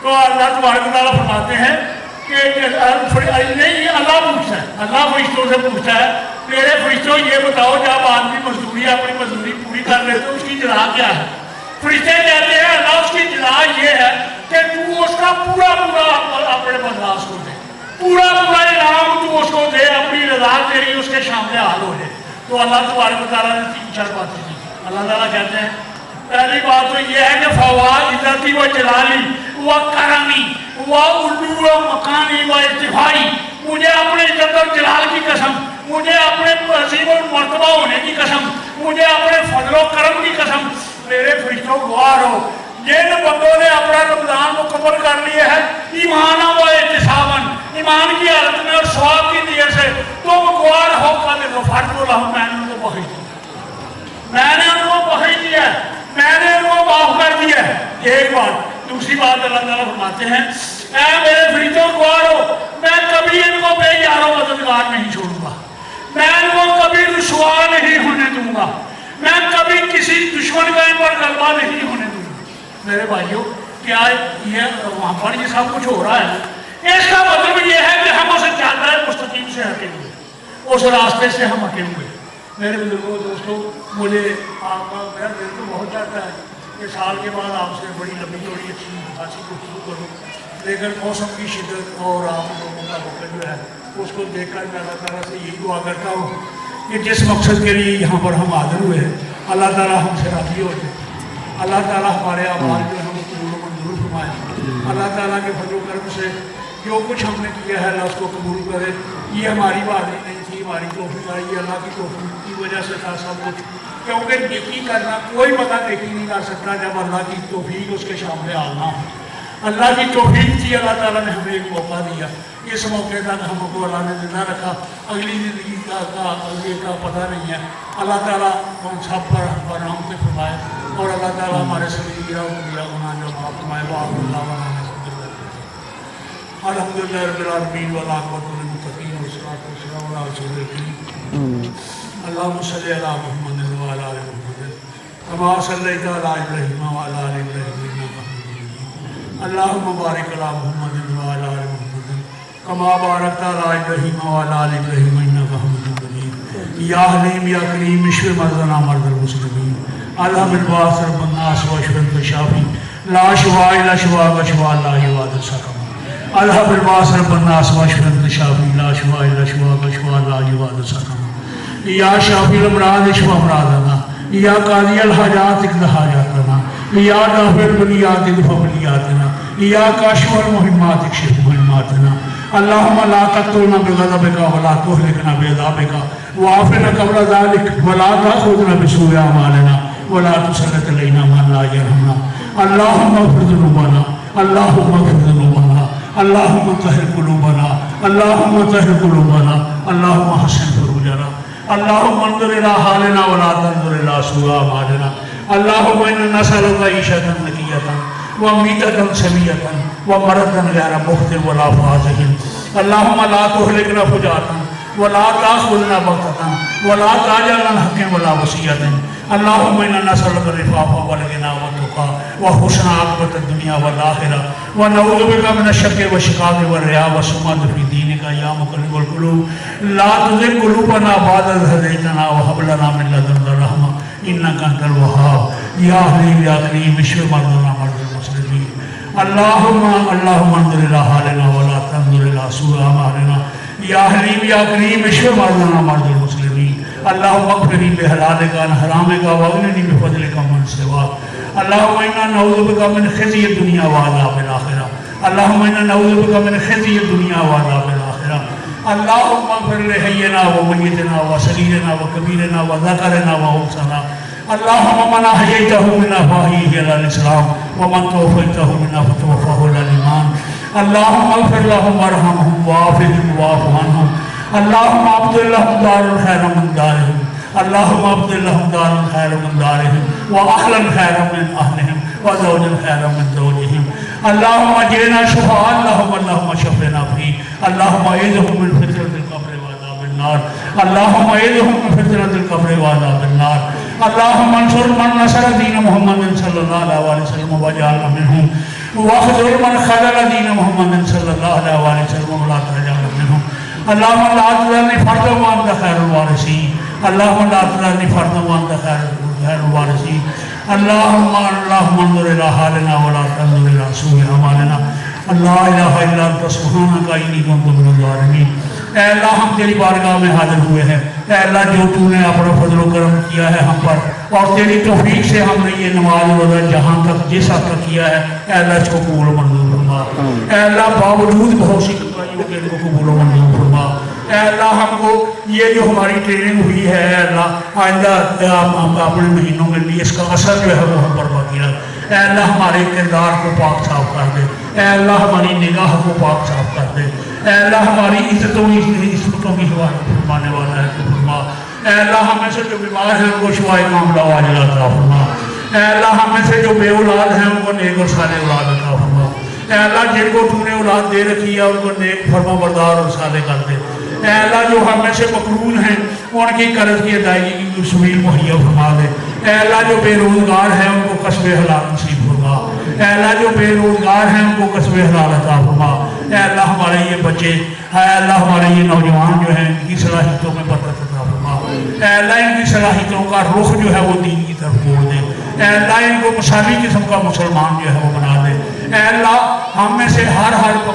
[SPEAKER 2] تو اللہ تبارک و تعالیٰ فرماتے ہیں کہ نہیں, اللہ پوچھتا ہے, اللہ فرشتوں سے پوچھتا ہے میرے فرشتوں یہ بتاؤ جب آدمی مزدوری اپنی مزدوری پوری کر لے تو اس کی جزا کیا ہے. فرشتے کہتے ہیں اللہ اس کی جزا یہ ہے کہ تو اس کا پورا اپنے برداشت کو دے, پورا انعام تو اس کو دے, اپنی رضا تیری اس کے سامنے حال ہو جائے. تو اللہ تبارک و تعالیٰ نے 3-4 باتیں کی. اللہ تعالیٰ کہتے ہیں پہلی بات تو یہ ہے کہ فواد عزتی و جلالی و کرمی و علو و مکانی و ارتفاعی, مجھے اپنے عزت اور جلال کی قسم, مجھے اپنے عظیم و مرتبہ ہونے کی قسم, مجھے اپنے فضل و کرم کی قسم, میرے فرشتوں گواہ ہو جن بندوں نے اپنا رمضان مکمل کر لیا ہے ایمان و احتساباً, ایمان کی حالت میں اور ثواب کی نیت سے, تم گواہ ہو کہ غفرت لہم, میں نے ان کو بخش دیا, میں نے ان کو بخش دیا, میں نے ان کو معاف کر دیا. ایک بات. دوسری بات اللہ تعالیٰ فرماتے ہیں اے میرے فرشتوں گواہ ہو میں کبھی ان کو بے یار و مددگار نہیں چھوڑوں گا, میں ان کو کبھی رسوا نہیں ہونے دوں گا, میں کبھی کسی دشمن کا ان پر غلبہ نہیں ہونے دوں گا. میرے بھائیوں کیا یہ وہاں پر یہ سب کچھ ہو رہا ہے, اس کا مطلب یہ ہے کہ ہم اسے چاہتا ہے مستقیم سے ہٹے ہوئے, اس راستے سے ہم ہٹے ہوئے. میرے بزرگوں دوستوں, مجھے آپ کا میرا دل تو بہت چاہتا ہے کہ سال کے بعد آپ سے بڑی لمبی چوڑی اچھی خاصی گفتگو کروں, لیکن موسم کی شدت اور آپ لوگوں کا وقت جو ہے اس کو دیکھ کر میں اللہ تعالیٰ سے یہی دعا کرتا ہوں کہ جس مقصد کے لیے یہاں پر ہم حاضر ہوئے ہیں اللہ تعالیٰ ہم سے راضی ہو جائے, اللہ تعالیٰ ہمارے اعمال جو ہے ہم قبول و منظور فرمائے, اللہ تعالیٰ کے فضل و کرم سے جو کچھ ہم نے کیا ہے اللہ اس کو قبول کرے. یہ ہماری بات نہیں تھی, ہماری توفیق آئی, یہ اللہ کی توفیق کی وجہ سے تھا سب کچھ, کیونکہ نیکی کرنا کوئی بندہ نیکی نہیں کر سکتا جب اللہ کی توفیق اس کے سامنے آنا ہو. اللہ کی توفیق تھی, اللہ تعالیٰ نے ہمیں ایک موقع دیا, اس موقع تک ہم کو اللہ نے زندہ رکھا, اگلی زندگی کا پتہ نہیں ہے. اللہ تعالیٰ ہم سب پر رحمت فرمائے اور اللہ تعالیٰ ہمارے صغیرہ و کبیرہ گناہ جو معاف فرمائے. وآخر دعوانا الحمدللہ رب العالمین والعاقبۃ للمتقین والصلاۃ والسلام علی رسول الکریم. اللہم صلی علی محمد وعلی آل محمد کما صلیت علی ابراہیم وعلی آل ابراہیم انک حمید مجید. اللہم بارک علی محمد وعلی آل محمد کما بارکت علی ابراہیم وعلی آل ابراہیم انک حمید مجید. یا حلیم یا کریم اشف مرضنا مرضى المسلمین. اللہم الباس رب الناس واشف انت الشافی لا شفاء الا شفاءک شفاء لا یغادر سقما. الحب الباس رب الناس واشف انت الشافی لا شفاء الا شفاءک شفاء لا یغادر سقما. یا شافی الامراض اشف امراضنا,
[SPEAKER 1] یا قاضی الحاجات اقض حاجاتنا، یا دافع البلیات ادفع بلیاتنا، یا کاشف المہمات اکشف مہماتنا. اللہم لا تقتلنا بغضبک ولا تہلکنا بعذابک وعافنا قبل ذلك ولا تأخذنا بسوء اعمالنا ولا تسلط علینا من لا یرحمنا. اللہم اغفر ذنوبنا، اللہم اغفر ذنوبنا، اللہم طہر قلوبنا، اللہم طہر قلوبنا، اللہم حسن فروجنا. اللہم انظر الى حالنا ولا تنظر الى سوء اعمالنا. اللہم انا نسألک عیشۃ نقیۃ ومیتۃ سویۃ ومرضا غیر مخزٍ ولا فاضح. اللہم لا تہلکنا فجاۃ ولا تأخذنا بغتة ولا تعجلنا عن حق ولا وصیۃ. اللہم انا نسألک العفاف والغنى والتقى وحسن عاقبۃ الدنیا والآخرہ ونعوذ بک من الشق والشقاق والرياء والسمعة في دینک یا مقلب القلوب لا تزغ قلوبنا بعد إذ هديتنا وهب لنا من لدنک رحمة انک انت الوهاب. یا حلیم یا کریم اشف مرضانا مرضى المسلمین. اللہم انظر الى حالنا ولا تنظر الى سوء اعمالنا. یا حلیم یا کریم اشف مرضانا مرضى المسلمین. اللہم اغفرنی بحلالک عن حرامک واغننی بفضلک من سواک. اللہم انا نعوذ بک من خزي الدنیا وعذاب الآخرہ. اللہم انا نعوذ بک من خزي الدنیا وعذاب الآخرہ. اللہم اغفر لحینا ومیتنا وصغیرنا وکبیرنا وذکرنا وانثانا. اللہم من احییتہ منا فاحیہ علی الاسلام ومن توفیتہ منا فتوفہ علی الایمان. اللہم اغفر لهم وارحمهم وعافهم واعف عنهم. اللہم ابدل لهم دارا خیرا من دارهم. اللہم ابدل لهم دارا خیرا من دارهم واہلا خیرا من اہلهم وزوجا خیرا من زوجهم. اللہم اجرنا شفاء لهم اللہم شفنا فیہ. اللہم اعذهم من فتنة القبر وعذاب النار. اللہم اعذهم من فتنة القبر وعذاب النار. اللہم انصر من نصر دین محمد صلی اللہ علیہ وسلم وجعلنا منهم واخذل من خذل دین محمد صلی اللہ علیہ وسلم ولا تجعلنا منهم. اللہم لا تذرنی فردا وانت خیر الوارثین. اللہم لا تذرنی فردا وانت خیر الوارثین. اللہم انظر الى حالنا ولا تنظر الى سوء اعمالنا. لا الہ الا انت سبحانک انی کنت من الظالمین. اے اللہ ہم تیری بارگاہ میں حاضر ہوئے ہیں. اے اللہ جو تو نے اپنا فضل و کرم کیا ہے ہم پر اور تیری توفیق سے ہم نے یہ نماز روزہ جہاں تک جس حد تک کیا ہے اے اللہ اس کو قبول و منظور فرما. اے اللہ باوجود بہت سی کوتاہیوں کے ان کو قبول و منظور فرما. اے اللہ ہم کو یہ جو ہماری ٹریننگ ہوئی ہے اے اللہ آئندہ اپنے مہینوں میں بھی اس کا اثر جو ہے وہ ہم پر باقی رکھ. اے اللہ ہمارے کردار کو پاک صاف کر دے. اے اللہ ہماری نگاہ کو پاک صاف کر دے. اے اللہ ہماری عزتوں کی حفاظت فرمانے والا ہے تو فرما. اے اللہ ہمیں سے جو بیمار ہیں ان کو شفائے کاملہ عاجلہ عطا فرما. اے اللہ ہمیں سے جو بے اولاد ہیں ان کو نیک اور صالح اولاد عطا فرما. اے اللہ جن کو تو نے اولاد دے رکھی ہے ان کو نیک فرما بردار اور صالح کر دے. اے اللہ جو ہمیں سے مقرون ہیں ان کی قرض کی ادائیگی کی سبیل مہیا فرما دے. اے اللہ جو بے روزگار ہیں ان کو کسب حلال نصیب فرما. اے اللہ جو بے روزگار ہیں ان کو کسب حلال عطا فرما. اے اللہ ہمارے یہ بچے اے اللہ ہمارے یہ نوجوان جو ہیں ان کی صلاحیتوں میں برکت عطا فرما. اے اللہ ان کی صلاحیتوں کا رخ جو ہے وہ دین کی طرف موڑ دے. اے اللہ ان کو مثالی قسم کا مسلمان جو ہے وہ بنا دے. اے اللہ ہم میں سے ہر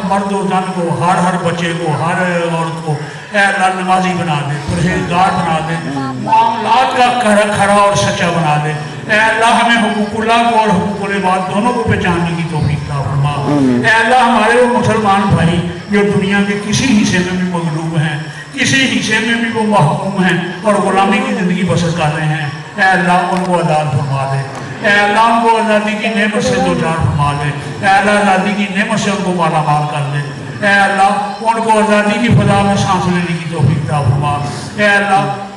[SPEAKER 1] مرد و زن کو ہر بچے کو ہر عورت کو اے اللہ نمازی بنا دے, پرہیزگار بنا دے, معاملات کا کھرا اور سچا بنا دے. اے اللہ ہمیں حقوق اللہ کو اور حقوق العباد دونوں کو پہچاننے کی توفیق عطا فرما. اے اللہ ہمارے وہ مسلمان بھائی جو دنیا کے کسی حصے میں بھی مغلوب ہیں, کسی حصے میں بھی وہ محکوم ہیں اور غلامی کی زندگی بسر کر رہے ہیں, اے اللہ ان کو آزاد فرما دے. اے اللہ ان کو آزادی کی نعمت سے دو چار فرما دے. اے اللہ آزادی کی نعمت سے ان کو مالا مال کر دے. اے اللہ ان کو آزادی کی فضا میں سانس لینے کی توفیق عطا فرما. اے اللہ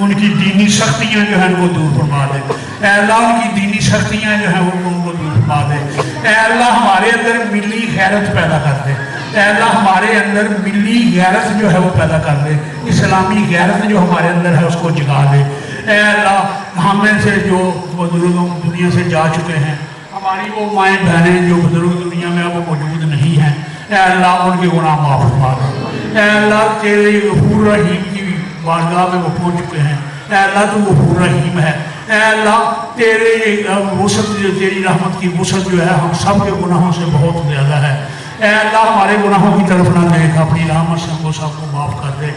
[SPEAKER 1] ان کی دینی سختیاں جو ہیں ان کو دور فرما دے. اے اللہ ان کی دینی سختیاں جو ہیں وہ ان کو دور فرما دے. اے اللہ ہمارے اندر ملی غیرت پیدا کر دے. اے اللہ ہمارے اندر ملی غیرت جو ہے وہ پیدا کر دے. اسلامی غیرت جو ہمارے اندر ہے اس کو جگا دے. اے اللہ ہمیں سے جو بزرگ دنیا سے جا چکے ہیں, ہماری وہ مائیں بہنیں جو بزرگ دنیا میں اب موجود نہیں ہیں, اے اللہ ان کے گناہ معاف فرما دے. اے اللہ تیرے غفور رحیم کی بارگاہ میں وہ پہنچ چکے ہیں. اے اللہ تو غفور رحیم ہے. اے اللہ تیرے وسعت تیری رحمت کی وسعت جو ہے ہم سب کے گناہوں سے بہت زیادہ ہے. اے اللہ ہمارے گناہوں کی طرف نہ دیکھ، اپنی رحمت سے ہم کو سب کو معاف کر دے۔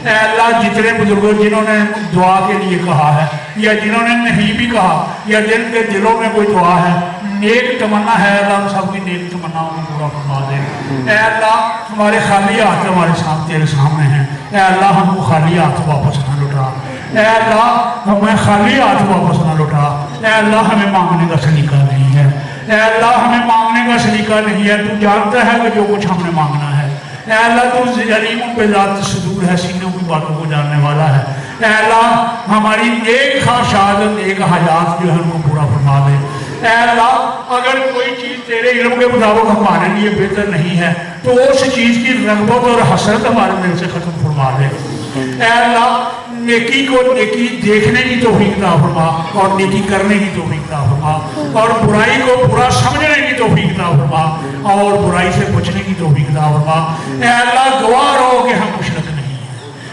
[SPEAKER 1] اے اللہ جتنے بزرگوں جنہوں نے دعا کے لیے کہا ہے یا جنہوں نے نہیں بھی کہا یا جن کے دلوں میں کوئی دعا ہے، نیک تمنا ہے، اللہ ہم سب کی نیک تمناؤں کو پورا فرما دے۔ اے اللہ ہمارے خالی ہاتھ ہمارے ساتھ تیرے سامنے ہیں، اے اللہ ہم کو خالی ہاتھ واپس نہ لوٹا، اے اللہ ہمیں خالی ہاتھ واپس نہ لوٹا، اے اللہ ہمیں مانگنے کا سلیقہ نہیں ہے، اے اللہ ہمیں مانگنے کا سلیقہ نہیں ہے، تو جانتا ہے کہ جو کچھ ہم نے مانگنا ہے، اے اللہ تو علیم پہ ذات صدور ہے، سینوں کی باتوں کو جاننے والا ہے، اے اللہ ہماری نیک خواہشات نیک حاجات جو ہے ان کو پورا فرما دے۔ اے اللہ اگر کوئی چیز تیرے علم کے مطابق ہمارے لیے بہتر نہیں ہے تو اس چیز کی رغبت اور حسرت ہمارے دل سے ختم فرما دے۔ اے اللہ نیکی کو نیکی دیکھنے کی توفیق عطا فرما اور نیکی کرنے کی توفیق عطا فرما، اور برائی کو برا سمجھنے کی توفیق عطا فرما اور برائی سے بچنے کی توفیق عطا فرما۔ اے اللہ گواہ رہو کہ ہم مشرک نہیں ہیں،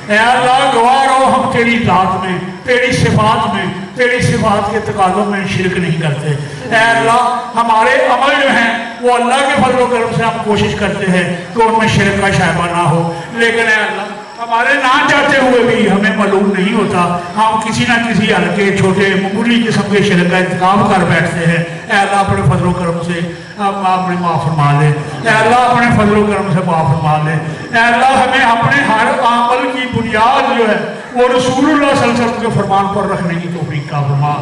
[SPEAKER 1] اے اللہ گواہ رہو ہم تیری ذات میں، تیری صفات میں، تیری صفات کے تقاضوں میں شرک نہیں کرتے۔ اے اللہ ہمارے عمل جو ہیں وہ اللہ کے فضل و کرم سے ہم کوشش کرتے ہیں کہ ان میں شرک کا شائبہ نہ ہو، لیکن اے اللہ ہمارے نہ چاہتے ہوئے بھی ہمیں معلوم نہیں ہوتا، ہم کسی نہ کسی ہلکے چھوٹے معمولی قسم کے شرک کا انتخاب کر بیٹھتے ہیں۔ اے اللہ اپنے فضل و کرم سے اپنے معاف فرما لے، اے اللہ اپنے فضل و کرم سے معاف فرما لے۔ اے اللہ ہمیں اپنے ہر عمل کی بنیاد جو ہے وہ رسول اللہ صلی اللہ علیہ وسلم کے فرمان پر رکھنے کی توفیق عطا فرما۔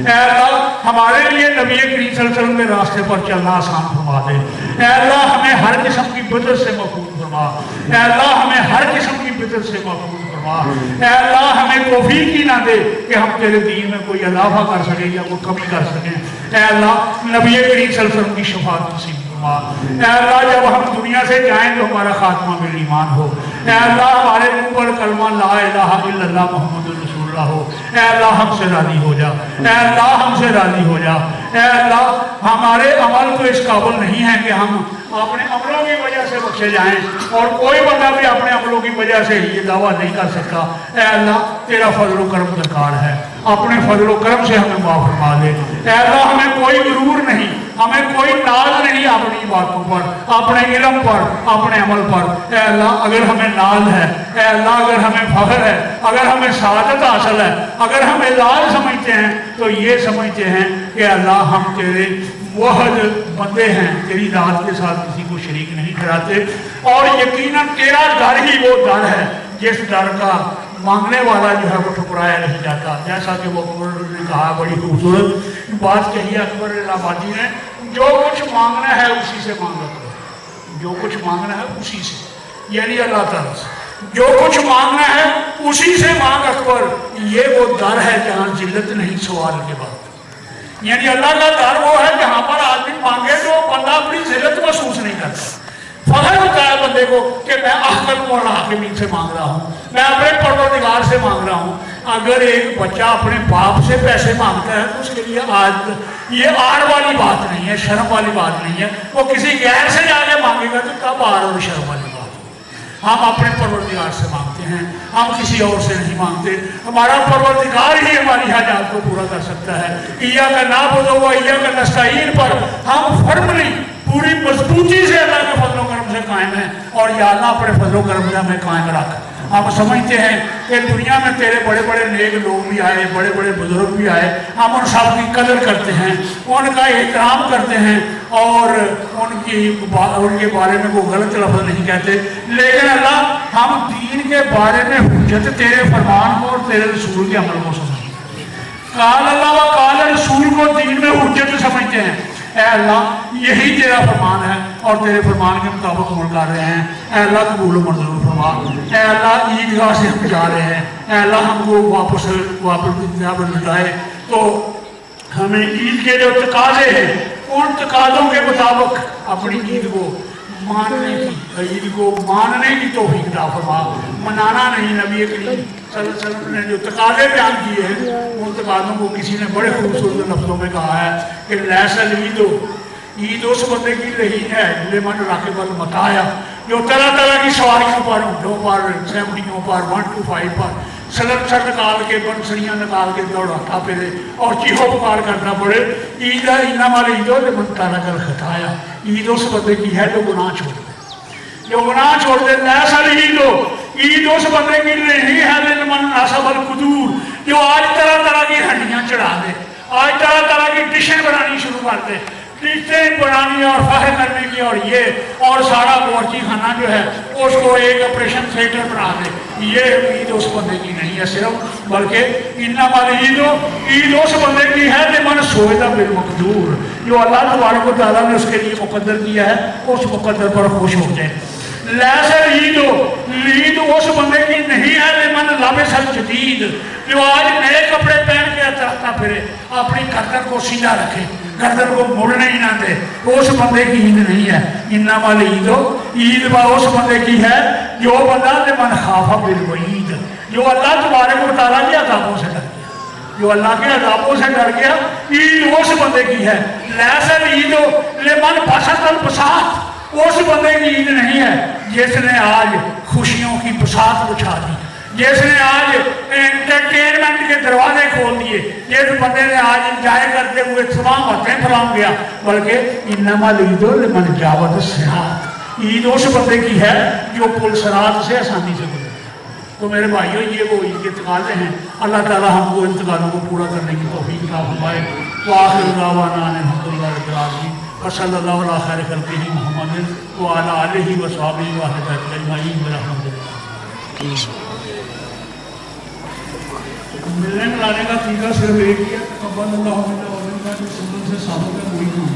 [SPEAKER 1] اے اللہ ہمارے لیے نبی کریم صلی اللہ علیہ وسلم کے راستے پر چلنا آسان فرما دے۔ اے اللہ ہمیں ہر قسم کی بدعت سے محفوظ فرما، اے اللہ ہمیں ہر قسم کی بدعت سے محفوظ فرما۔ اے اللہ ہمیں توفیق ہی نہ دے کہ ہم تیرے دین میں کوئی اضافہ کر سکیں یا کوئی کمی کر سکیں۔ اے اللہ نبی کریم صلی اللہ علیہ وسلم کی شفاعت نصیب فرما۔ اے اللہ جب ہم دنیا سے جائیں تو ہمارا خاتمہ بالایمان ہو۔ اے اللہ ہمارے منہ پر کلمہ لا الہ الا اللہ محمد رسول اللہ ہو۔ اے اللہ ہم سے راضی ہو جا، اے اللہ ہم سے راضی ہو جا۔ اے اللہ ہمارے عمل تو اس قابل نہیں ہے کہ ہم اپنے عملوں کی وجہ سے بخشے جائیں، اور کوئی بندہ بھی اپنے عملوں کی وجہ سے یہ دعویٰ نہیں کر سکتا۔ اے اللہ تیرا فضل و کرم درکار ہے، اپنے فضل و کرم سے ہمیں معاف فرما دے۔ اے اللہ ہمیں کوئی غرور نہیں، ہمیں کوئی ناز نہیں اپنی باتوں پر، اپنے علم پر، اپنے عمل پر۔ اے اللہ اگر ہمیں ناز ہے، اے اللہ اگر ہمیں فخر ہے، اگر ہمیں سعادت حاصل ہے، اگر ہم اعزاز سمجھتے ہیں تو یہ سمجھتے ہیں کہ اللہ ہم تیرے موحد بندے ہیں، تیری ذات کے ساتھ کسی کو شریک نہیں ٹھہراتے، اور یقیناً تیرا در ہی وہ در ہے جس در کا مانگنے والا جو ہے وہ ٹھکرایا نہیں جاتا۔ جیسا کہ وہ اکبر نے کہا، بڑی خوبصورت بات کہی ہے اکبر الہ آبادی نے، جو کچھ مانگنا ہے اسی سے مانگا کرو، جو کچھ مانگنا ہے اسی سے، یعنی اللہ تعالیٰ سے جو کچھ مانگنا ہے اسی سے مانگ اکبر۔ یہ وہ در ہے جہاں ذلت نہیں سوال کے بعد، یعنی اللہ کا در وہ ہے جہاں پر آدمی مانگے تو بندہ اپنی ذلت محسوس نہیں کرتا۔ فخر ہوتا ہے بندے کو کہ میں احکم الحاکمین سے مانگ رہا ہوں، میں اپنے پروردگار سے مانگ رہا ہوں۔ اگر ایک بچہ اپنے باپ سے پیسے مانگتا ہے تو اس کے لیے آج یہ آڑ والی بات نہیں ہے، شرم والی بات نہیں ہے۔ وہ کسی غیر سے جا کے مانگے گا تو تب آڑ اور شرم والی بات ہے۔ ہم اپنے پروردگار سے مانگتے ہیں، ہم کسی اور سے نہیں مانگتے۔ ہمارا پروردگار ہی ہماری حاجات کو پورا کر سکتا ہے۔ ایاک نعبد و ایاک نستعین پر ہم فرملی پوری مضبوطی سے اللہ کے فضل و کرم سے قائم ہیں، اور یا اللہ اپنے فضل و کرم سے ہمیں قائم رکھ۔ ہم سمجھتے ہیں کہ دنیا میں تیرے بڑے بڑے نیک لوگ بھی آئے، بڑے بڑے بزرگ بھی آئے، ہم ان سب کی قدر کرتے ہیں، ان کا احترام کرتے ہیں، اور ان کے بارے میں کوئی غلط لفظ نہیں کہتے، لیکن اللہ ہم دین کے بارے میں حجت تیرے فرمان کو اور تیرے رسول کے عمل کو سمجھتے ہیں۔ قال اللہ و قال رسول کو دین میں حجت سمجھتے ہیں۔ اے اللہ یہی تیرا فرمان ہے اور تیرے فرمان کے مطابق عمل کر رہے ہیں۔ اے اللہ قبول و منظور فرما۔ اے اللہ عیدگاہ سے ہم جا رہے ہیں، اے اللہ ہم کو واپس لٹائے تو ہمیں عید کے جو تقاضے ہیں ان تقاضوں کے مطابق اپنی عید کو ماننے کی توفیق عطا فرما۔ منانا نہیں، نبی کریم صلی اللہ علیہ وسلم نے جو تقاضے بیان کیے ہیں ان تقاضوں کو کسی نے بڑے خوبصورت لفظوں میں کہا ہے کہ لیس العید، عید اس بندے کی نہیں ہے لمن راکب المطایا، جو طرح طرح کی سواریوں پر، اونٹوں پر، سیمڑیوں پر، 1 to 5 پر سلنسر نکال کے، بنسریاں نکال کے دوڑاتا پھرے اور چیخو پکار کرنا پڑے۔ عید انما العید لمن ترک الخطایا، عید اس بندے کی ہے جو گناہ چھوڑ دے۔
[SPEAKER 2] जो गुनाह छोड़ दे ऐसा ईद हो, ईद उस बंदे की नहीं है लिमन नासबल कुदूर, जो आज तरह तरह की हड्डियां चढ़ा दे, आज तरह तरह की डिशें बनानी शुरू कर दे, डिशें बनानी और फाहे करने की, और ये और सारा बावर्ची खाना जो है उसको एक ऑपरेशन थिएटर बना दे, ये ईद उस बंदे की नहीं है सिर्फ, बल्कि इन्ना वाली ईद उस बंदे की है जो मन सोएदा बिल मकदूर, जो अल्लाह तबारक व तआला ने उसके लिए मुकद्दर किया है, उस मुकद्दर पर खुश हो जाए। लैसर ईद उस बंदे की नहीं है लिमन लाबिसल जदीद, जो आज नए कपड़े पहन के चलता फिरे, अपनी गर्दन को सीधा रखे, गर्दन को मुड़ने ही ना दे, उस बंदे की ईद नहीं है। इन्ना वाली ईद उस बंदे की है जो बंदा लिमन खाफा बिल वईद, जो अल्लाह तबारक व तआला के अज़ाबों से डर गया, जो अल्लाह के अज़ाबों से डर गया, ईद उस बंदे की है। लैसर लिमन फसतल बसात, उस बंदे की ईद नहीं है जिसने आज खुशियों की बसात बिछा दी, जिसने आज एंटरटेनमेंट के दरवाजे खोल दिए, जिस बंदे ने आज इंजॉय करते हुए तमाम हथें फैलाम गया, बल्कि इन्नमा ईदो लिमन जावत सिरात, ईद उस बंदे की है जो पुल सिरात से आसानी से गुजरे। तो मेरे भाइयों, ये वो ईद के इंतकाले हैं, अल्लाह ताला हमको इंतकालों को पूरा करने की तौफीक अता फरमाए। तो आखिर दावाना अल्हम्दुलिल्लाह रब्बिल आलमीन व सल्लल्लाहु अला खैरि खल्क़िही मुहम्मदिन व अला आलिहि व सहबिही व अहलिhi अजमईन बिरहमतिल्लाह। मिलने मिलाने का तरीका सिर्फ एक ही है, तक़ब्बलल्लाहु मिन्ना व मिनकुम, जो सुन्नत से साबित है वही काम।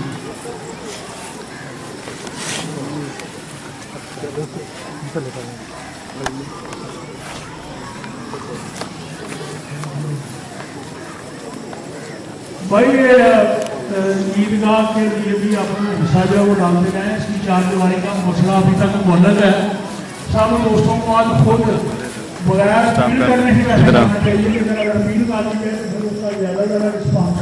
[SPEAKER 2] भाई ईदगाह के लिए भी अपना हिस्सा जो है वो डालते रहे, इसकी चार दीवारी का मसला अभी तक मुअल्लक़ है। सब दोस्तों को आज खुद बगैर अपील करने से वैसा करना चाहिए, लेकिन अगर अपील कर दी जाए तो फिर उसका ज़्यादा रिस्पॉन्स